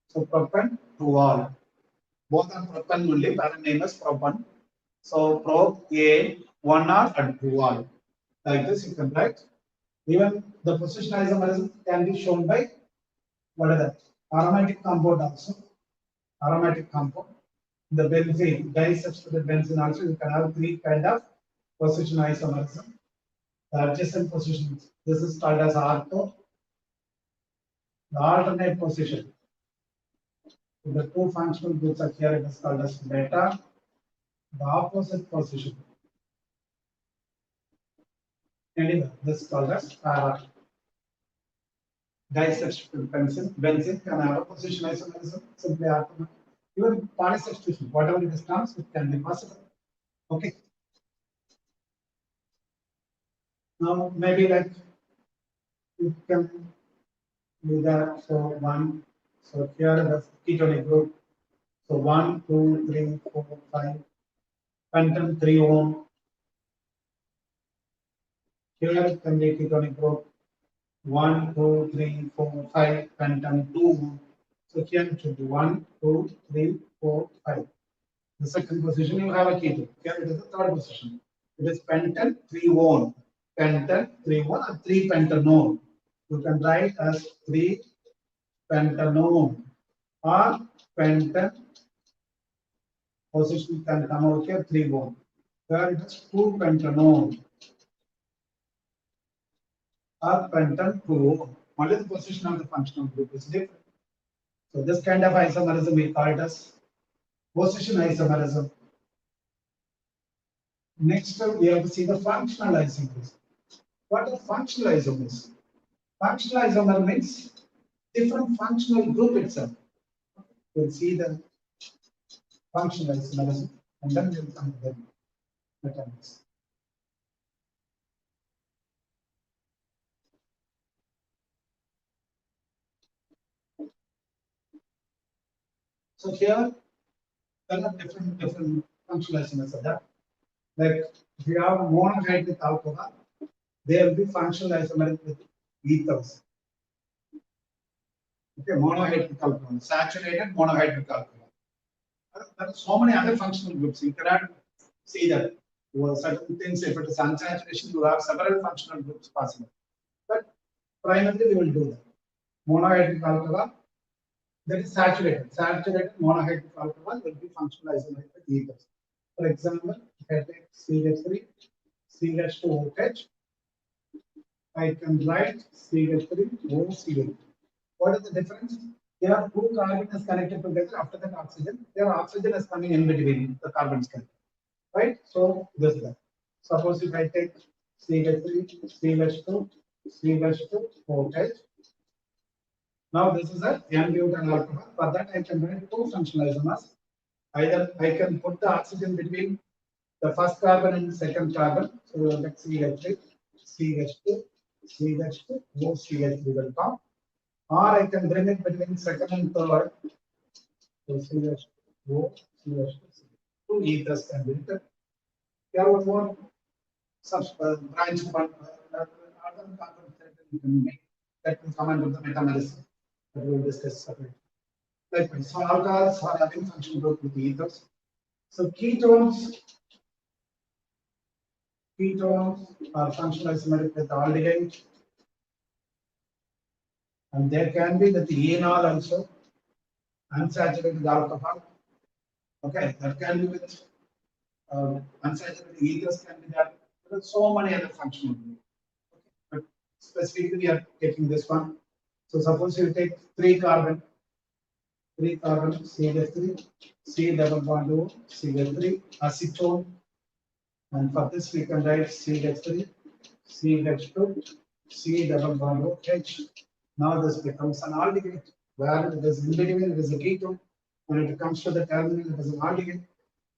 So propan 2-ol. Both are propan only, parent name is propan. So prop A 1-ol and 2-ol. Like this you can write. Even the position isomerism can be shown by what are that? Aromatic compound also. Aromatic compound. The benzene, disubstituted benzene also, you can have three kind of position isomerism. The adjacent positions, this is called as ortho. The alternate position. The two functional groups are here, it is called as beta. The opposite position. Anyway, this is called as para. Disubstituted benzene can have a position isomerism, simply orthogonal. Even polysubstitution, whatever it is comes, it can be possible. Okay. Now maybe like you can do that. So one, so here the ketonic group. So 1, 2, 3, 4, 5. Pentan 3 ohm. Here it can be ketonic group. 1, 2, 3, 4, 5. Pentan 2 ohm. So here it should be 1, 2, 3, 4, 5. The second position you have a ketone. Here it is the third position. It is pentan 3 ohm. Pentan 3 ohm and 3 pentanone. You can write as 3 pentanone or pentan position can come out here 3 ohm. Here it is 2 pentanone or pentan 2 ohm. Only the position of the functional group is different. So this kind of isomerism we call it as position isomerism. Next we have to see the functional isomerism. What is functional isomerism? Functional isomer means different functional group itself. We'll see the functional isomerism and then we'll come to the mechanics. So here there are different functional isomers of that. Like if you have monohydric alcohol, there will be functional isomeric with ethers. Okay, monohydric alcohol, saturated monohydric alcohol. There are so many other functional groups. You cannot see that. Certain things, if it is unsaturation, you have several functional groups possible. But primarily we will do that. Monohydric alcohol, that is saturated. Saturated monohydric alcohol will be functional isomeric with ethers. For example, if I take CH3, CH2OH, I can write CH3OCH. What is the difference? Here, two carbons is connected together. After that, oxygen. Here, oxygen is coming in between the carbons, right? So this is that. Suppose if I take CH3, CH2, CH2OH. Now this is a N-butyl alcohol. For that, I can write two functional isomers. Either I can put the oxygen between the first carbon and second carbon. So we will get CH3, CH2, CH2, OCH3 will come. Or I can bring it between second and third. So CH2, OCH2, two ethers can be written. Here one more branch one other carbon you can make. That will come under the metamerism that we will discuss separately. Likewise, so alcohols are having functional group with ethers. So ketones are functional isomeric with aldehyde, and there can be with enol also, unsaturated alcohol. Okay, that can be with unsaturated ethers can be that. There are so many other functional groups. Okay. But specifically, we are taking this one. So suppose you take 3 carbon, CH3, C double bond O, CH3, acetone. And for this, we can write CH3, CH2, C double bond O, H. Now this becomes an aldehyde, where it is in between, it is a ketone. When it comes to the terminal, it is an aldehyde.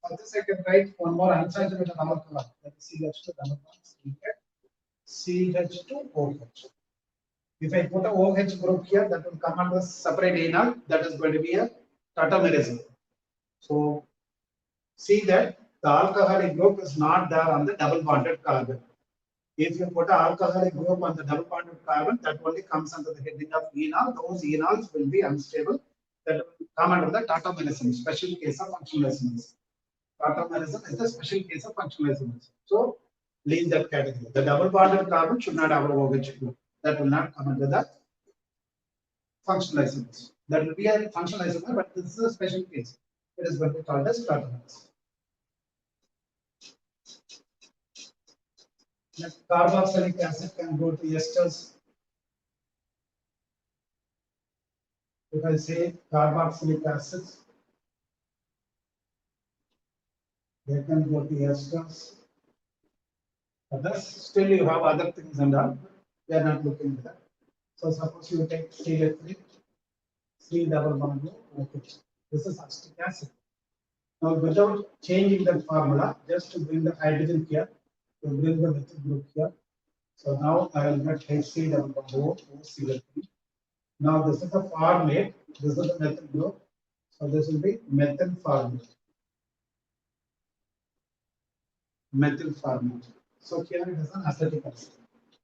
For this, I can write one more unsaturated alcohol, that is CH2 double bond, CH2OH. If I put a OH group here, that will come under separate enol, that is going to be a tautomerism. So see that the alcoholic group is not there on the double bonded carbon. If you put an alcoholic group on the double bonded carbon, that only comes under the heading of enol. Those enols will be unstable. That will come under the tautomerism, special case of functionalism. Tautomerism is the special case of functionalism. So leave that category. The double bonded carbon should not have a OH group. That will not come under the functional isomers. That will be a functional isomer, but this is a special case. It is what we call as protonons. Next, carboxylic acid can go to esters. If I say carboxylic acids, they can go to esters. Thus, still you have other things and all. We are not looking at that. So suppose you take CH3, C double bond OH. This is acetic acid. Now, without changing the formula, just to bring the hydrogen here, to bring the methyl group here. So now I will get HC double bond O, CH3. Now this is the formate. This is the methyl group. So this will be methyl formate. Methyl formate. So here it is an acetic acid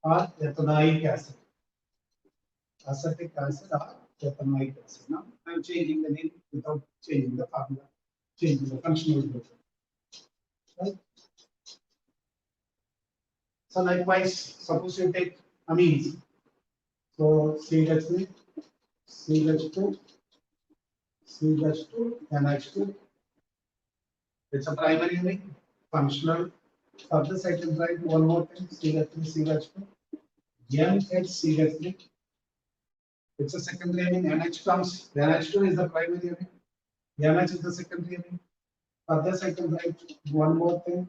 or ethanoic acid. Acetic acid or ethanoic acid. Now I am changing the name without changing the formula, changing the functional group. Right? So likewise, suppose you take amines. So CH3, CH2, CH2, NH2. It's a primary amine, functional. For this I can write one more thing, CH3, CH2, NHCH3. It's a secondary amine, NH comes, NH2 is the primary amine, NH is the secondary amine. For this I can write one more thing,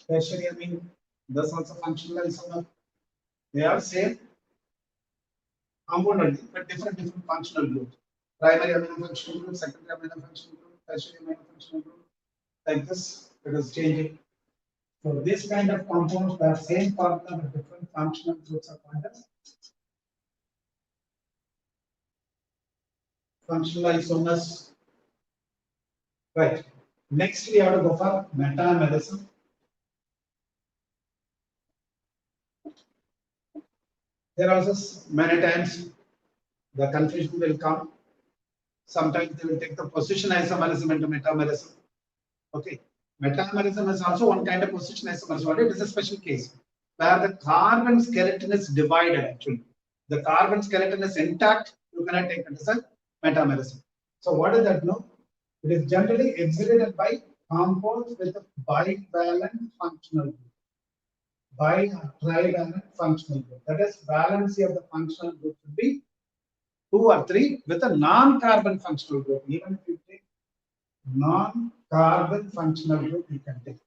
tertiary amine, this also functional isomer. They are same compound only, but different functional groups. Primary amino functional group, secondary amino functional group, tertiary amino functional group. Like this, it is changing. So this kind of compounds have same formula with different functional groups are called as functional isomers. Right. Next, we have to go for metamerism. There are also many times the confusion will come. Sometimes they will take the position isomerism into metamerism. Okay. Metamerism is also one kind of position isomerism, but it is a special case where the carbon skeleton is divided actually. The carbon skeleton is intact, you cannot take it as a metamerism. So what does that know? It is generally exhibited by compounds with a bivalent functional group. Bi or trivalent functional group. That is, valency of the functional group should be 2 or 3 with a non-carbon functional group. Even if you take non-carbon functional group, you can take.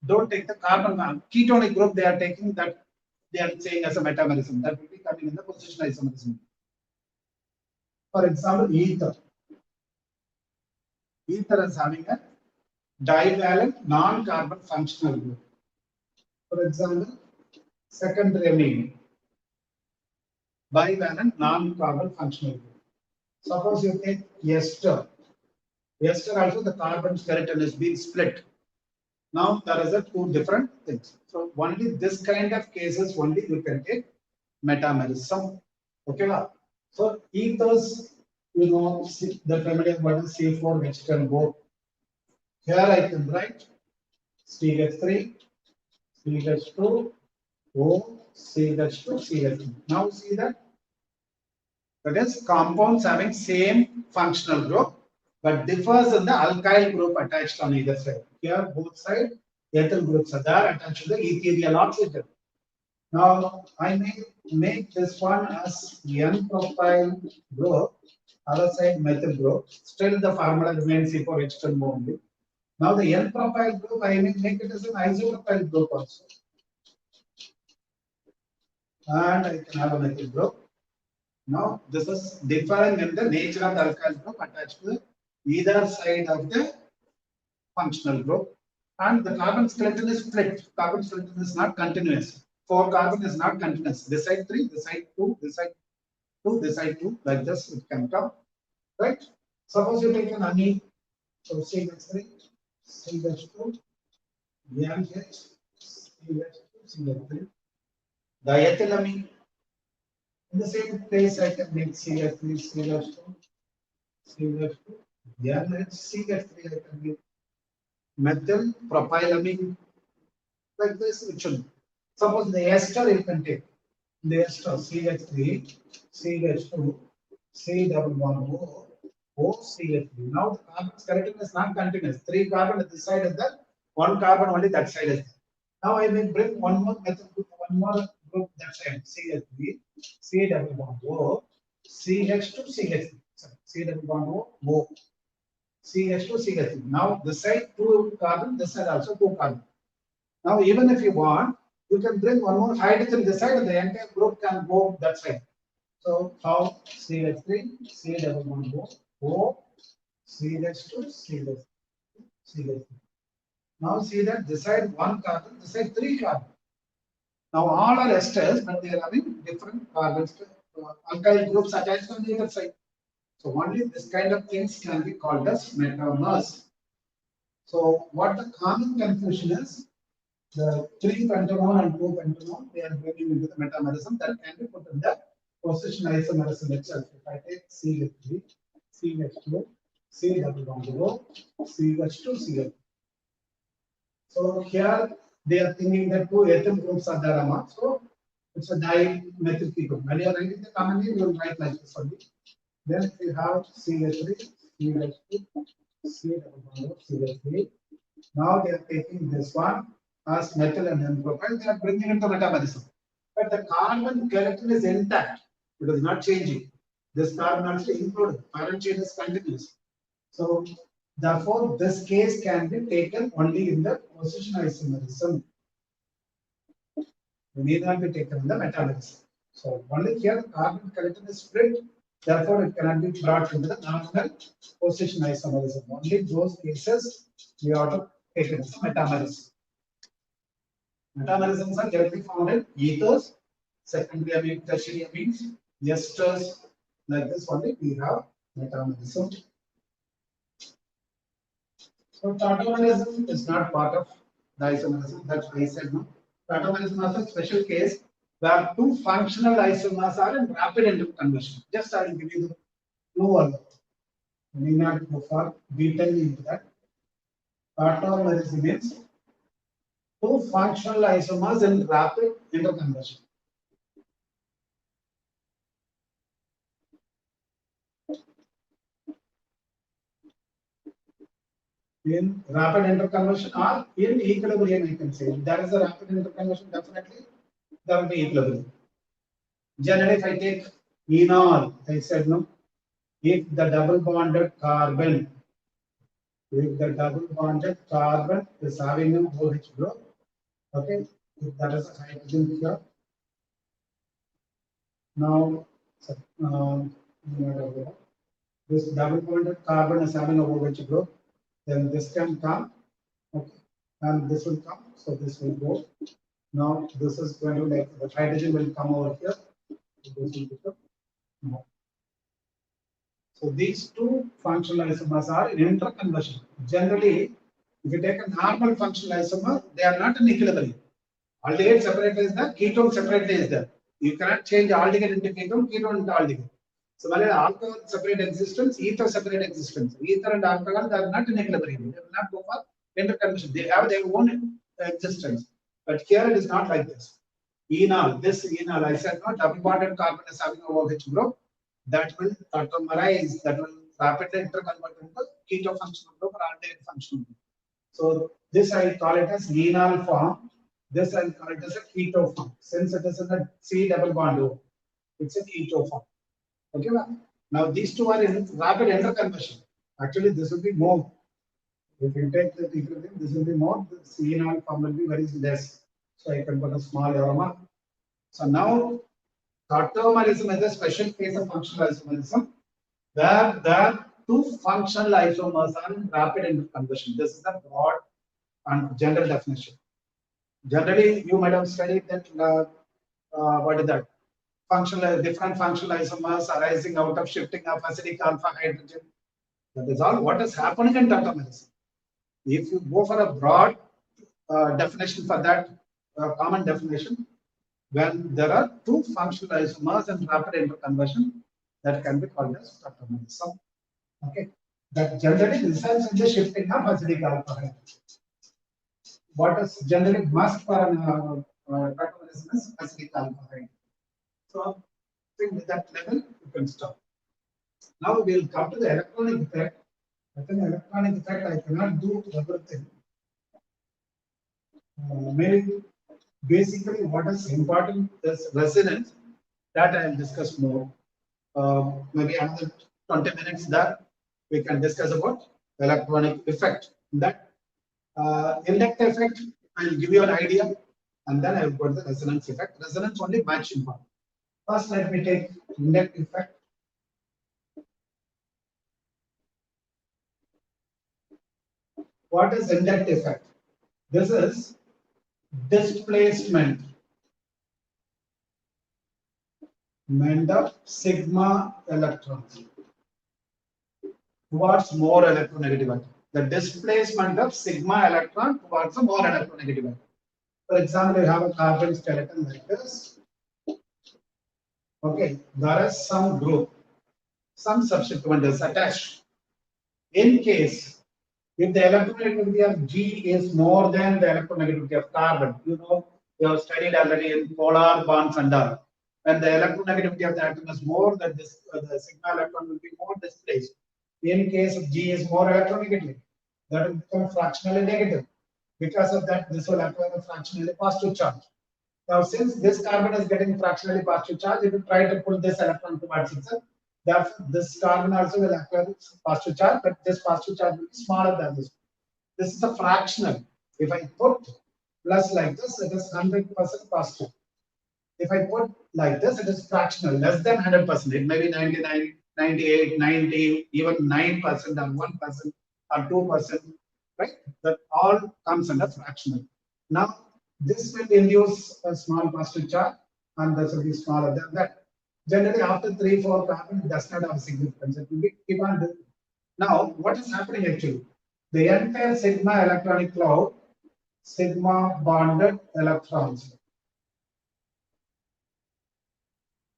Don't take the carbon ketonic group they are taking, that they are saying as a metamerism. That will be coming in the position isomerism. For example, ether. Ether is having a divalent non-carbon functional group. For example, secondary amine, bivalent non-carbon functional group. Suppose you take ester. Ester also the carbon skeleton is being split. Now there is a 2 different things. So only this kind of cases only you can take metamerism. Okay. So ethers, you know, the familiar what is C4 which can go. Here I can write CH3, CH2, O, CH2, CH2. Now see that is compounds having same functional group but differs in the alkyl group attached on either side. Here both sides ethyl groups are there attached to the ethereal oxygen. Now I may make this one as N-propyl group, other side methyl group. Still the formula remains C4H10 only. Now the N-propyl group I may make it as an isopropyl group also. And I can have a methyl group. Now this is differing in the nature of the alkyl group attached to either side of the functional group. And the carbon skeleton is split. Carbon skeleton is not continuous. 4 carbon is not continuous. This side 3, this side 2, this side 2, this side 2. Like this it can come. Right? Suppose you take an amine. So CH3, CH2, NH, CH2, CH3. Diethylamine. In the same place, I can make CH3, CH2, CH2, NH, CH3 I can make. methyl propylamine, like this. It should. Suppose the ester you can take. The ester CH3, CH2, C double bond O, OCH3. Now the carbon skeleton is not continuous. 3 carbon at this side is there, 1 carbon only that side is there. Now I will bring one more methyl group, one more group that side, CH3, C double bond O, CH2, CH3. Sorry, C double bond O, O, CH2, CH3. Now this side 2 carbon, this side also 2 carbon. Now even if you want, you can bring one more hydrogen this side and the entire group can go that side. So how CH3, C double bond O, O, CH2, CH3, CH3. Now see that this side 1 carbon, this side 3 carbon. Now all are esters, but they are having different carbons, alkyl groups attached on the other side. So only this kind of things can be called as metamers. So what the common confusion is, the 3 pentanol and 2 pentanol, they are bringing into the metamerism that can be put in the position isomerism itself. If I take CH3, CH2, C double bond O, CH2, CH2. So here they are thinking that 2 ethyl groups are there among. So it's a dimethyl ketone. When you are writing the common name, you will write like this only. Then we have CH3, CH2, C double bond O, CH3. Now they are taking this one as metal and N-propyl. They are bringing into metamerism. But the carbon skeleton is intact. It is not changing. This carbon also included. Iron chain is continuous. So therefore, this case can be taken only in the position isomerism. It need not be taken in the metamerism. So only here the carbon skeleton is split. Therefore, it cannot be brought into the normal position isomerism. Only those cases we ought to take it as a metamerism. Metamerisms are directly found in ethers, secondary amines, tertiary amines, esters. Like this only we have metamerism. So tautomerism is not part of the isomerism. That's why I said no. Tautomerism is a special case where 2 functional isomers are in rapid interconversion. Just I will give you the clue on that. We need not go for detail into that. Tautomerism means 2 functional isomers in rapid interconversion. In rapid interconversion or in equilibrium, you can say. If there is a rapid interconversion, definitely there will be equilibrium. Generally, if I take enol, I said no. If the double bonded carbon, is having an OH group, okay, if that is a hydrogen here. Now, this double bonded carbon is having a OH group, then this can come, okay, and this will come, so this will go. Now, this is going to like the hydrogen will come over here. This will become more. So these 2 functional isomers are in interconversion. Generally, if you take a normal functional isomer, they are not in equilibrium. Aldehyde separately is there, ketone separately is there. You cannot change aldehyde into ketone, ketone into aldehyde. Similarly, alcohol separate existence, ether separate existence. Ether and alcohol, they are not in equilibrium. They will not go for interconversion. They have their own existence. But here it is not like this. Enol, this enol, I said no, double bonded carbon is having a OH group. That will automerize, that will rapidly interconvert into keto functional group or aldehyde functional group. So this I call it as enol form. This I call it as a keto form. Since it is in a C double bond O, it's a keto form. Okay, now these 2 are in rapid interconversion. Actually, this will be more. If you take the equilibrium, this will be more. The enol form will be very less. So I can put a small aroma. So now tautomerism is a special case of functional isomerism where the 2 functional isomers are in rapid interconversion. This is the broad and general definition. Generally, you might have studied that what is that? Different functional isomers arising out of shifting of acidic alpha hydrogen. That is all what is happening in tautomerism. If you go for a broad definition for that common definition, when there are 2 functional isomers and rapid interconversion, that can be called as tautomerism. Okay, that generally results in the shifting of acidic alpha hydrogen. what is generally must for an catabolism is acetic alcohol. So I think with that level you can stop. Now we will come to the electronic effect. I think electronic effect I cannot do everything. Maybe basically what is important is resonance. That I will discuss more. Maybe another 20 minutes that we can discuss about electronic effect. That inductive effect, I will give you an idea, and then I will go to the resonance effect. Resonance only much important. First, let me take inductive effect. What is inductive effect? This is displacement of sigma electrons towards more electronegative atom. The displacement of sigma electron towards a more electronegative atom. For example, you have a carbon skeleton like this. Okay, there is some group, some substituent is attached. In case if the electronegativity of G is more than the electronegativity of carbon, you know, you have studied already in polar bonds and all. When the electronegativity of the atom is more, than this, the sigma electron will be more displaced. In case of G is more electronegative, that will become fractionally negative. Because of that, this will acquire a fractionally positive charge. Now, since this carbon is getting fractionally positive charge, it will try to pull this electron towards itself. Therefore, this carbon also will acquire positive charge, but this positive charge will be smaller than this. This is a fractional. If I put plus like this, it is 100% positive. If I put like this, it is fractional, less than 100%. It may be 99, 98, 90, even 9% or 1% or 2%, right? That all comes under fractional. Now, this will induce a small positive charge, and this will be smaller than that. Generally, after 3-4 carbon, it does not have significance. It will be keep on doing. Now, what is happening actually? The entire sigma electronic cloud, sigma bonded electrons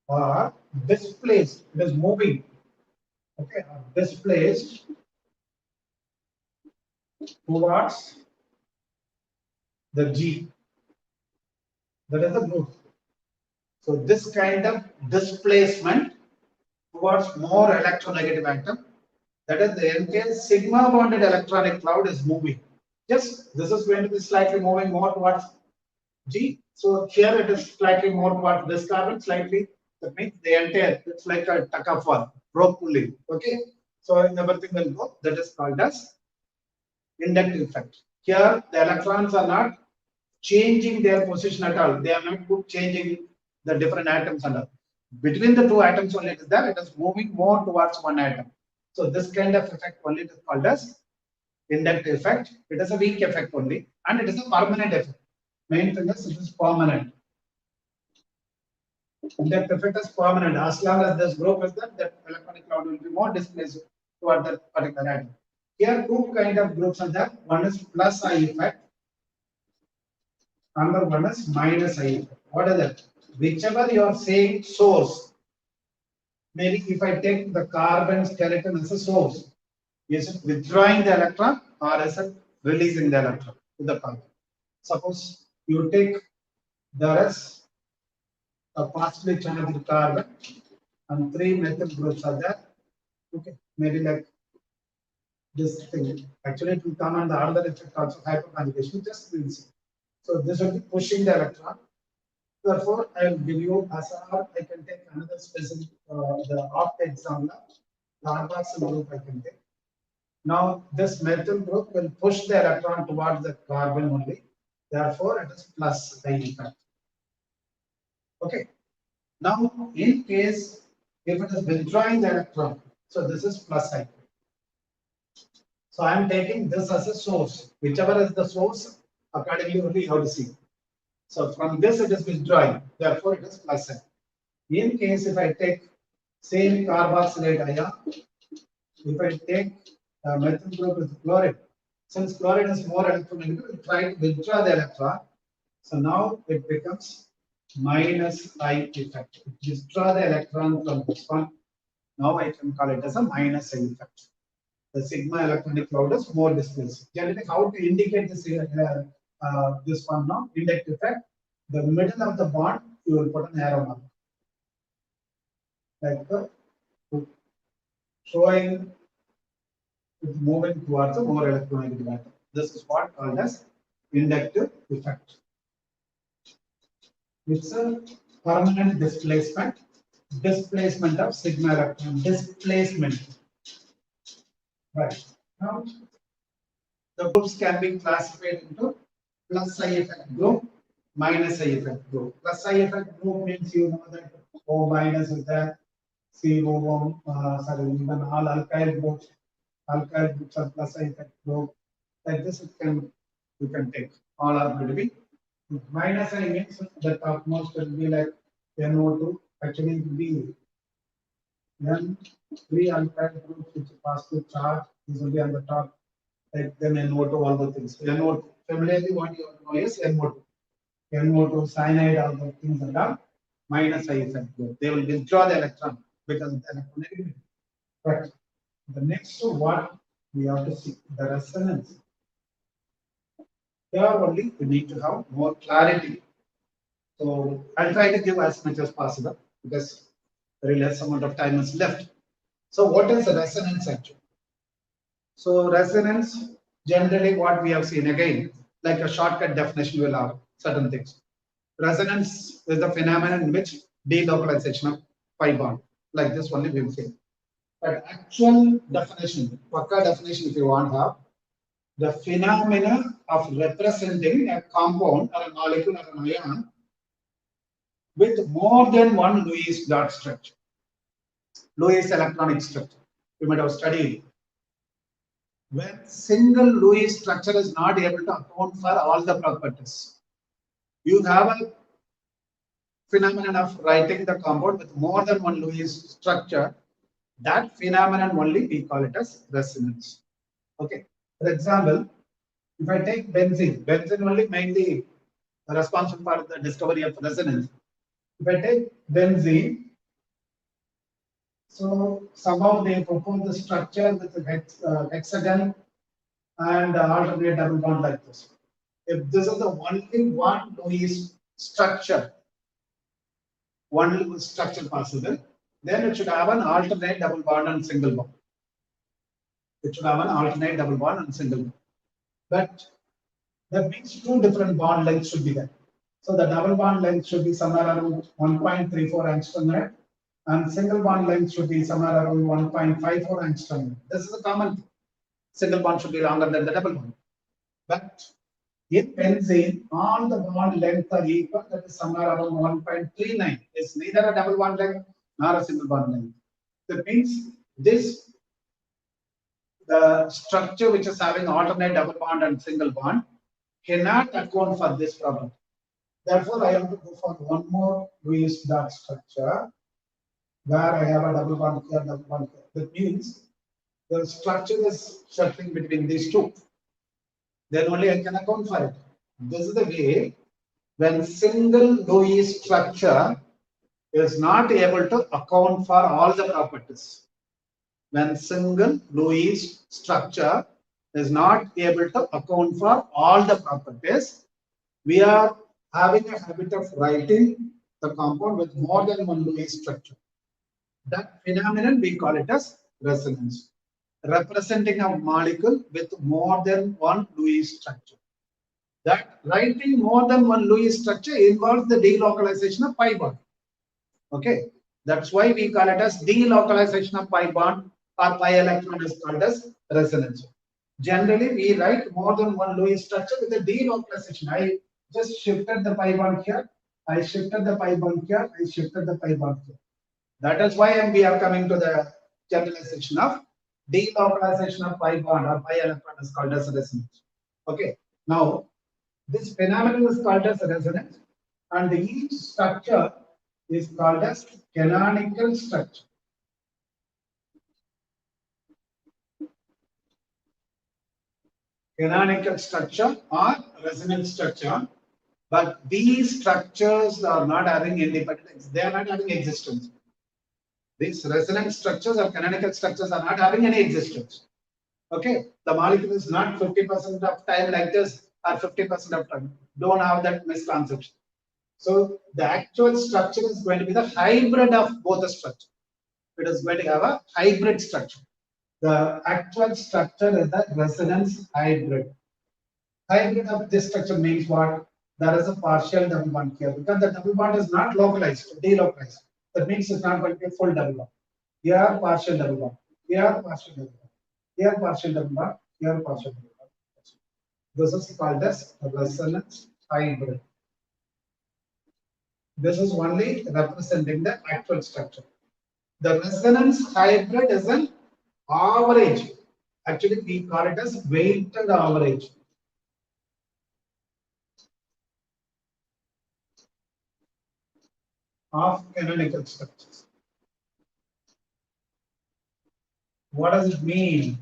are displaced. It is moving. Okay, are displaced towards the G. That is the group. So this kind of displacement towards more electronegative atom, that is the entire sigma bonded electronic cloud is moving. Just this is going to be slightly moving more towards G. So here it is slightly more towards this carbon, slightly. That means the entire, it's like a tug of war, rope pulling. Okay. So everything will go. That is called as inductive effect. Here the electrons are not changing their position at all. They are not changing the different atoms and all. Between the two atoms only it is there. It is moving more towards one atom. So this kind of effect only is called as inductive effect. It is a weak effect only, and it is a permanent effect. Main thing is it is permanent. Inductive effect is permanent. As long as this group is there, that electronic cloud will be more displaced toward that particular atom. Here, two kind of groups are there. One is plus I effect. Another one is minus I effect. What is that? Whichever you are saying source. Maybe if I take the carbon skeleton as a source, is it withdrawing the electron or is it releasing the electron to the carbon? Suppose you take there is a positively charged carbon and 3 methyl groups are there. Okay, maybe like this thing. Actually, it will come on the other effect also, hyperconjugation. Just we'll see. So this will be pushing the electron. Therefore, I will give you as I can take another specific the opt example. The carboxyl group I can take. Now this methyl group will push the electron towards the carbon only. Therefore, it is plus I effect. Okay. Now, in case if it is withdrawing the electron, so this is plus I. So I am taking this as a source. Whichever is the source, accordingly only you have to see. So from this it is withdrawing. Therefore, it is plus I. In case if I take same carboxylate ion, if I take methyl group with chloride, since chloride is more electronegative, it try to withdraw the electron. So now it becomes minus I effect. It withdraw the electron from this one. Now I can call it as a minus I effect. The sigma electronic cloud is more displaced. Generally, how to indicate this this one now, index effect. The middle of the bond, you will put an arrow mark. Like showing it moving towards a more electronegative atom. This is what called as inductive effect. It's a permanent displacement of sigma electron, displacement. Right. Now, the groups can be classified into plus I effect group, minus I effect group. Plus I effect group means you know that O minus is there, CO, even all alkyl groups are plus I effect group. Like this, you can take. All are going to be minus I means the topmost will be like NO2. Actually, it will be N3 alkyl groups which positive charge. This will be on the top. Like then NO2, all the things. NO2. Familiarly, what you know is NO2. NO2, cyanide, all the things that are minus I effect group. They will withdraw the electron because of the electronegativity. But the next to what we have to see, the resonance. Here only we need to have more clarity. So I'll try to give as much as possible because very less amount of time is left. So what is the resonance actually? So resonance, generally what we have seen again, like a shortcut definition will have certain things. Resonance is the phenomenon in which delocalization of pi bond, like this only we will say. But actual definition, Pakka definition if you want to have, the phenomena of representing a compound or a molecule or an ion with more than one Lewis dot structure. Lewis electronic structure. You might have studied. When single Lewis structure is not able to account for all the properties, you have a phenomenon of writing the compound with more than one Lewis structure. That phenomenon only we call it as resonance. Okay. For example, if I take benzene, benzene only mainly responsible for the discovery of resonance. If I take benzene, so somehow they propose the structure with a hexagon and alternate double bond like this. If this is the only one Lewis structure, possible, then it should have an alternate double bond and single bond. It should have an alternate double bond and single bond. But that means two different bond lengths should be there. So the double bond length should be somewhere around 1.34 angstrom, and single bond length should be somewhere around 1.54 angstrom. This is a common thing. Single bond should be longer than the double bond. But in benzene, all the bond lengths are equal. That is somewhere around 1.39. It's neither a double bond length nor a single bond length. That means the structure which is having alternate double bond and single bond cannot account for this problem. Therefore, I have to go for one more Lewis dot structure where I have a double bond here, double bond here. That means the structure is settling between these two. Then only I can account for it. This is the way when single Lewis structure is not able to account for all the properties. When single Lewis structure is not able to account for all the properties, we are having a habit of writing the compound with more than one Lewis structure. That phenomenon we call it as resonance, representing a molecule with more than one Lewis structure. That writing more than one Lewis structure involves the delocalization of pi bond. Okay, that's why we call it as delocalization of pi bond, or pi electron is called as resonance. Generally, we write more than one Lewis structure with a delocalization. I just shifted the pi bond here. I shifted the pi bond here. I shifted the pi bond here. That is why we are coming to the generalization of delocalization of pi bond or pi electron is called as resonance. Okay. Now, this phenomenon is called as resonance, and each structure is called as canonical structure. Canonical structure or resonance structure, but these structures are not having independence. They are not having existence. These resonance structures or canonical structures are not having any existence. Okay, the molecule is not 50% of time like this or 50% of time. Don't have that misconception. So the actual structure is going to be the hybrid of both the structure. It is going to have a hybrid structure. The actual structure is the resonance hybrid. Hybrid of this structure means what? There is a partial double bond here because the double bond is not localized, delocalized. That means it's not going to be a full double bond. Here partial double bond. Here partial double bond. Here partial double bond. Here partial double bond. This is called as resonance hybrid. This is only representing the actual structure. The resonance hybrid is an average. Actually, we call it as weighted average. Of canonical structures. What does it mean?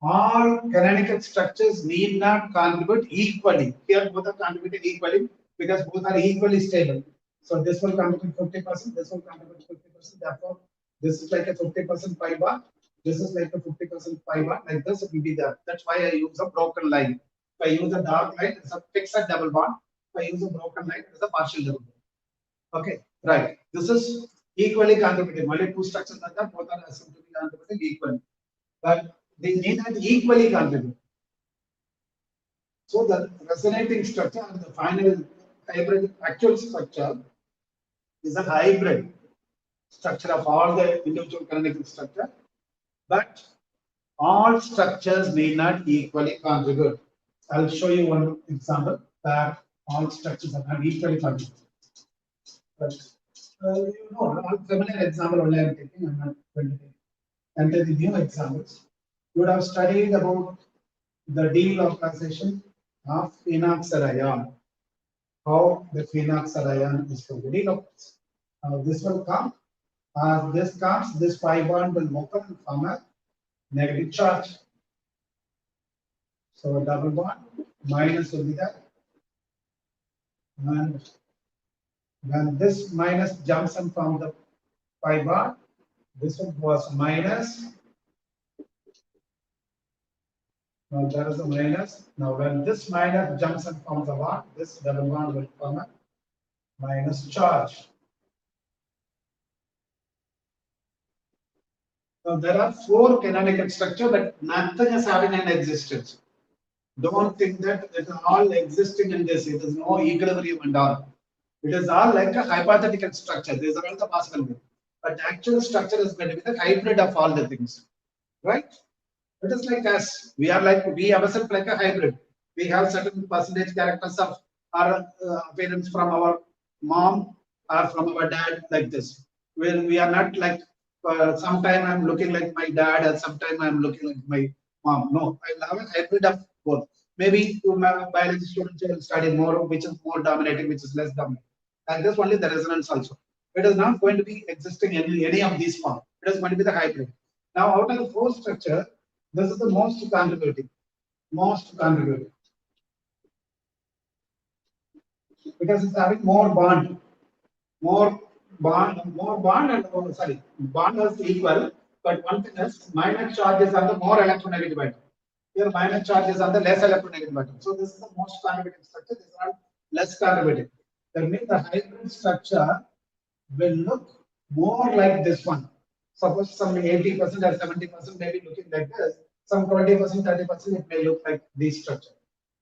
All canonical structures need not contribute equally. Here both are contributing equally because both are equally stable. So this will contribute 50%, this will contribute 50%. Therefore, this is like a 50% pi bar. This is like a 50% pi bar. Like this, it will be there. That's why I use a broken line. If I use a dark line, it's a fixed double bond. If I use a broken line, it's a partial double bond. Okay, right. This is equally contributing. Only two structures like that, both are assumed to be contributing equally. But they need not equally contribute. So the resonating structure and the final hybrid actual structure is a hybrid structure of all the individual canonical structure, but all structures need not equally contribute. I'll show you one example that all structures are not equally contributing. But you know, a familiar example only I'm taking. I'm not going to enter the new examples. You would have studied about the delocalization of phenoxide ion. How the phenoxide ion is going to delocalize. Now this will come. As this comes, this pi bond will open and form a negative charge. So a double bond minus will be there. And when this minus jumps in from the pi bond, this was minus. Now there is a minus. Now when this minus jumps in from the bond, this double bond will form a minus charge. Now there are four canonical structures, but nothing is having an existence. Don't think that it is all existing in this. It is no equilibrium and all. It is all like a hypothetical structure. These are all the possible ways. But the actual structure is going to be the hybrid of all the things. Right? It is like us. We are like, we ourselves like a hybrid. We have certain percentage characters of our parents from our mom or from our dad, like this. We are not like, sometime I'm looking like my dad and sometime I'm looking like my mom. No, I'll have a hybrid of both. Maybe biology students will study more, which is more dominating, which is less dominating. And this only the resonance also. It is not going to be existing in any of these forms. It is going to be the hybrid. Now, out of the four structure, this is the most contributing. Most contributing. Because it's having more bond. More bond and bond is equal, but one thing is minus charge is on the more electronegative item. Here minus charge is on the less electronegative item. So this is the most contributing structure. These are less contributing. That means the hybrid structure will look more like this one. Suppose some 80% or 70% may be looking like this. Some 20%, 30% it may look like this structure.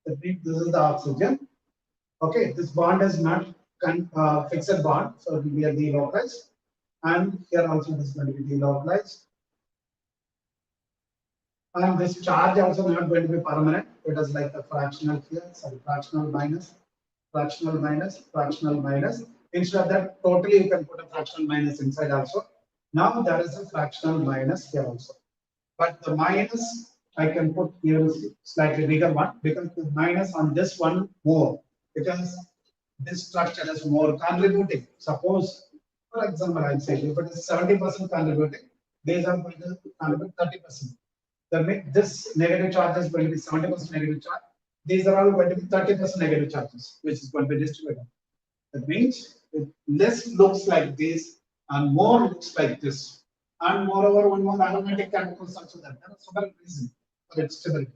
That means this is the oxygen. Okay, this bond is not fixed bond, so it will be a delocalized. And here also this is going to be delocalized. And this charge also not going to be permanent. It is like a fractional here, sorry, fractional minus, fractional minus, fractional minus. Instead of that, totally you can put a fractional minus inside also. Now there is a fractional minus here also. But the minus I can put here slightly bigger one because the minus on this one more because this structure is more contributing. Suppose, for example, I'd say if it is 70% contributing, these are going to contribute 30%. That means this negative charge is going to be 70% negative charge. These are all going to be 30% negative charges, which is going to be distributed. That means less looks like this and more looks like this. And moreover, one more aromatic chemicals also that. There is several reasons for its stability,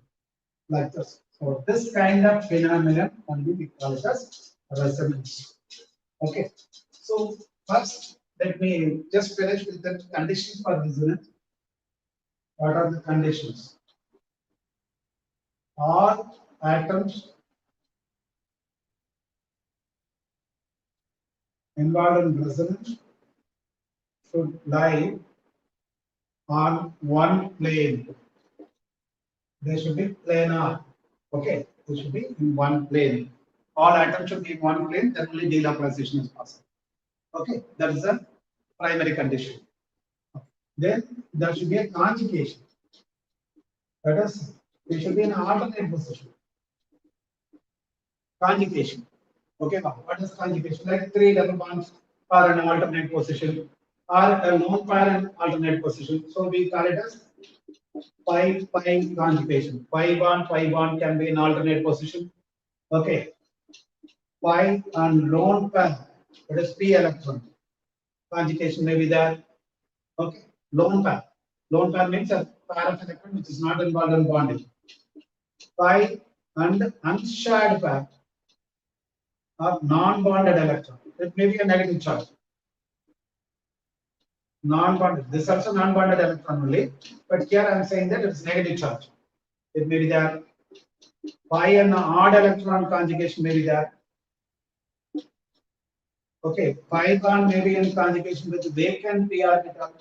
like this. So this kind of phenomenon only we call it as resonance. Okay. So first, let me just finish with the conditions for resonance. What are the conditions? All atoms involved in resonance should lie on one plane. They should be planar. Okay, they should be in one plane. All atoms should be in one plane, then only delocalization is possible. Okay, that is the primary condition. Then there should be a conjugation. That is, they should be in an alternate position. Conjugation. Okay, what is conjugation? Like 3 double bonds are in an alternate position, or a lone pair in alternate position. So we call it as pi conjugation. Pi bond can be in alternate position. Okay. Pi and lone pair, that is p electron. Conjugation may be there. Okay. Lone pair. Lone pair means a pair of electron which is not involved in bonding. Pi and unshared pair or non-bonded electron. It may be a negative charge. Non-bonded. This is also non-bonded electron only, but here I am saying that it's negative charge. It may be there. Pi and odd electron conjugation may be there. Okay, pi bond may be in conjugation with vacant p orbital.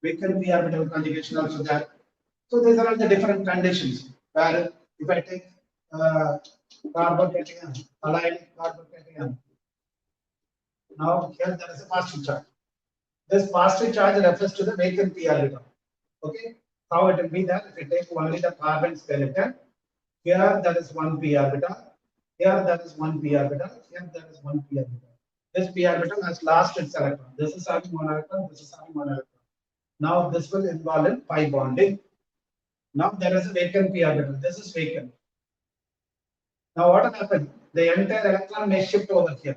Vacant p orbital conjugation also there. So these are all the different conditions where if I take carbocation, allylic carbocation. Now here there is a positive charge. This positive charge refers to the vacant p orbital. Okay, how it will be that if you take only the carbon skeleton, here there is one p orbital, here there is one p orbital, here there is one p orbital. This p orbital has lost its electron. This is having one electron, this is having one electron. Now this will involve in pi bonding. Now there is a vacant p orbital. This is vacant. Now what will happen? The entire electron may shift over here.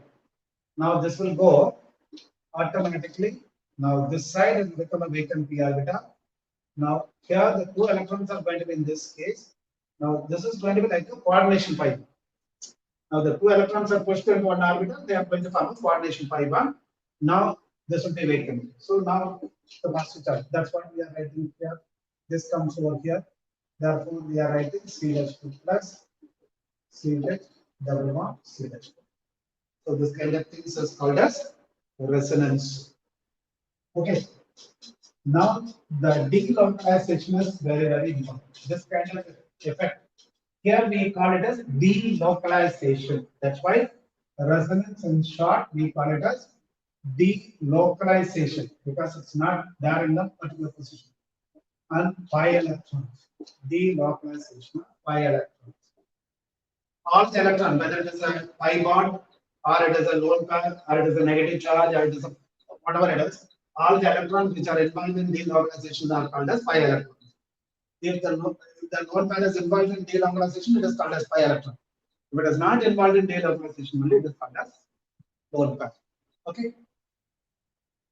Now this will go automatically. Now this side will become a vacant p orbital. Now here the 2 electrons are going to be in this case. Now this is going to be like a coordination pi. Now the 2 electrons are pushed into one orbital. They are going to form a coordination pi bond. Now this will be vacant. So now the positive charge. That's what we are writing here. This comes over here. Therefore we are writing CH2 plus CH double bond CH2. So this kind of things is called as resonance. Okay. Now the delocalization is very, very important. This kind of effect. Here we call it as delocalization. That's why resonance in short we call it as delocalization because it's not there in the particular position. And pi electrons. Delocalization of pi electrons. All the electron, whether it is a pi bond or it is a lone pair or it is a negative charge or it is a whatever it is, all the electrons which are involved in delocalization are called as pi electrons. If the lone pair is involved in delocalization, it is called as pi electron. If it is not involved in delocalization, only it is called as lone pair. Okay.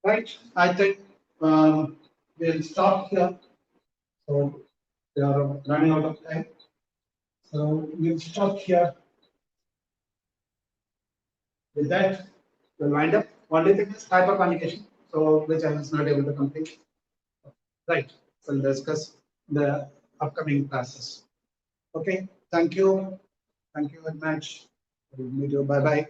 Right. I think we'll stop here. So we are running out of time. So we'll stop here. With that, we'll wind up. Only thing is hyperconjugation, so which I was not able to complete. Right. So we'll discuss the upcoming classes. Okay. Thank you. Thank you very much. We'll meet you. Bye bye.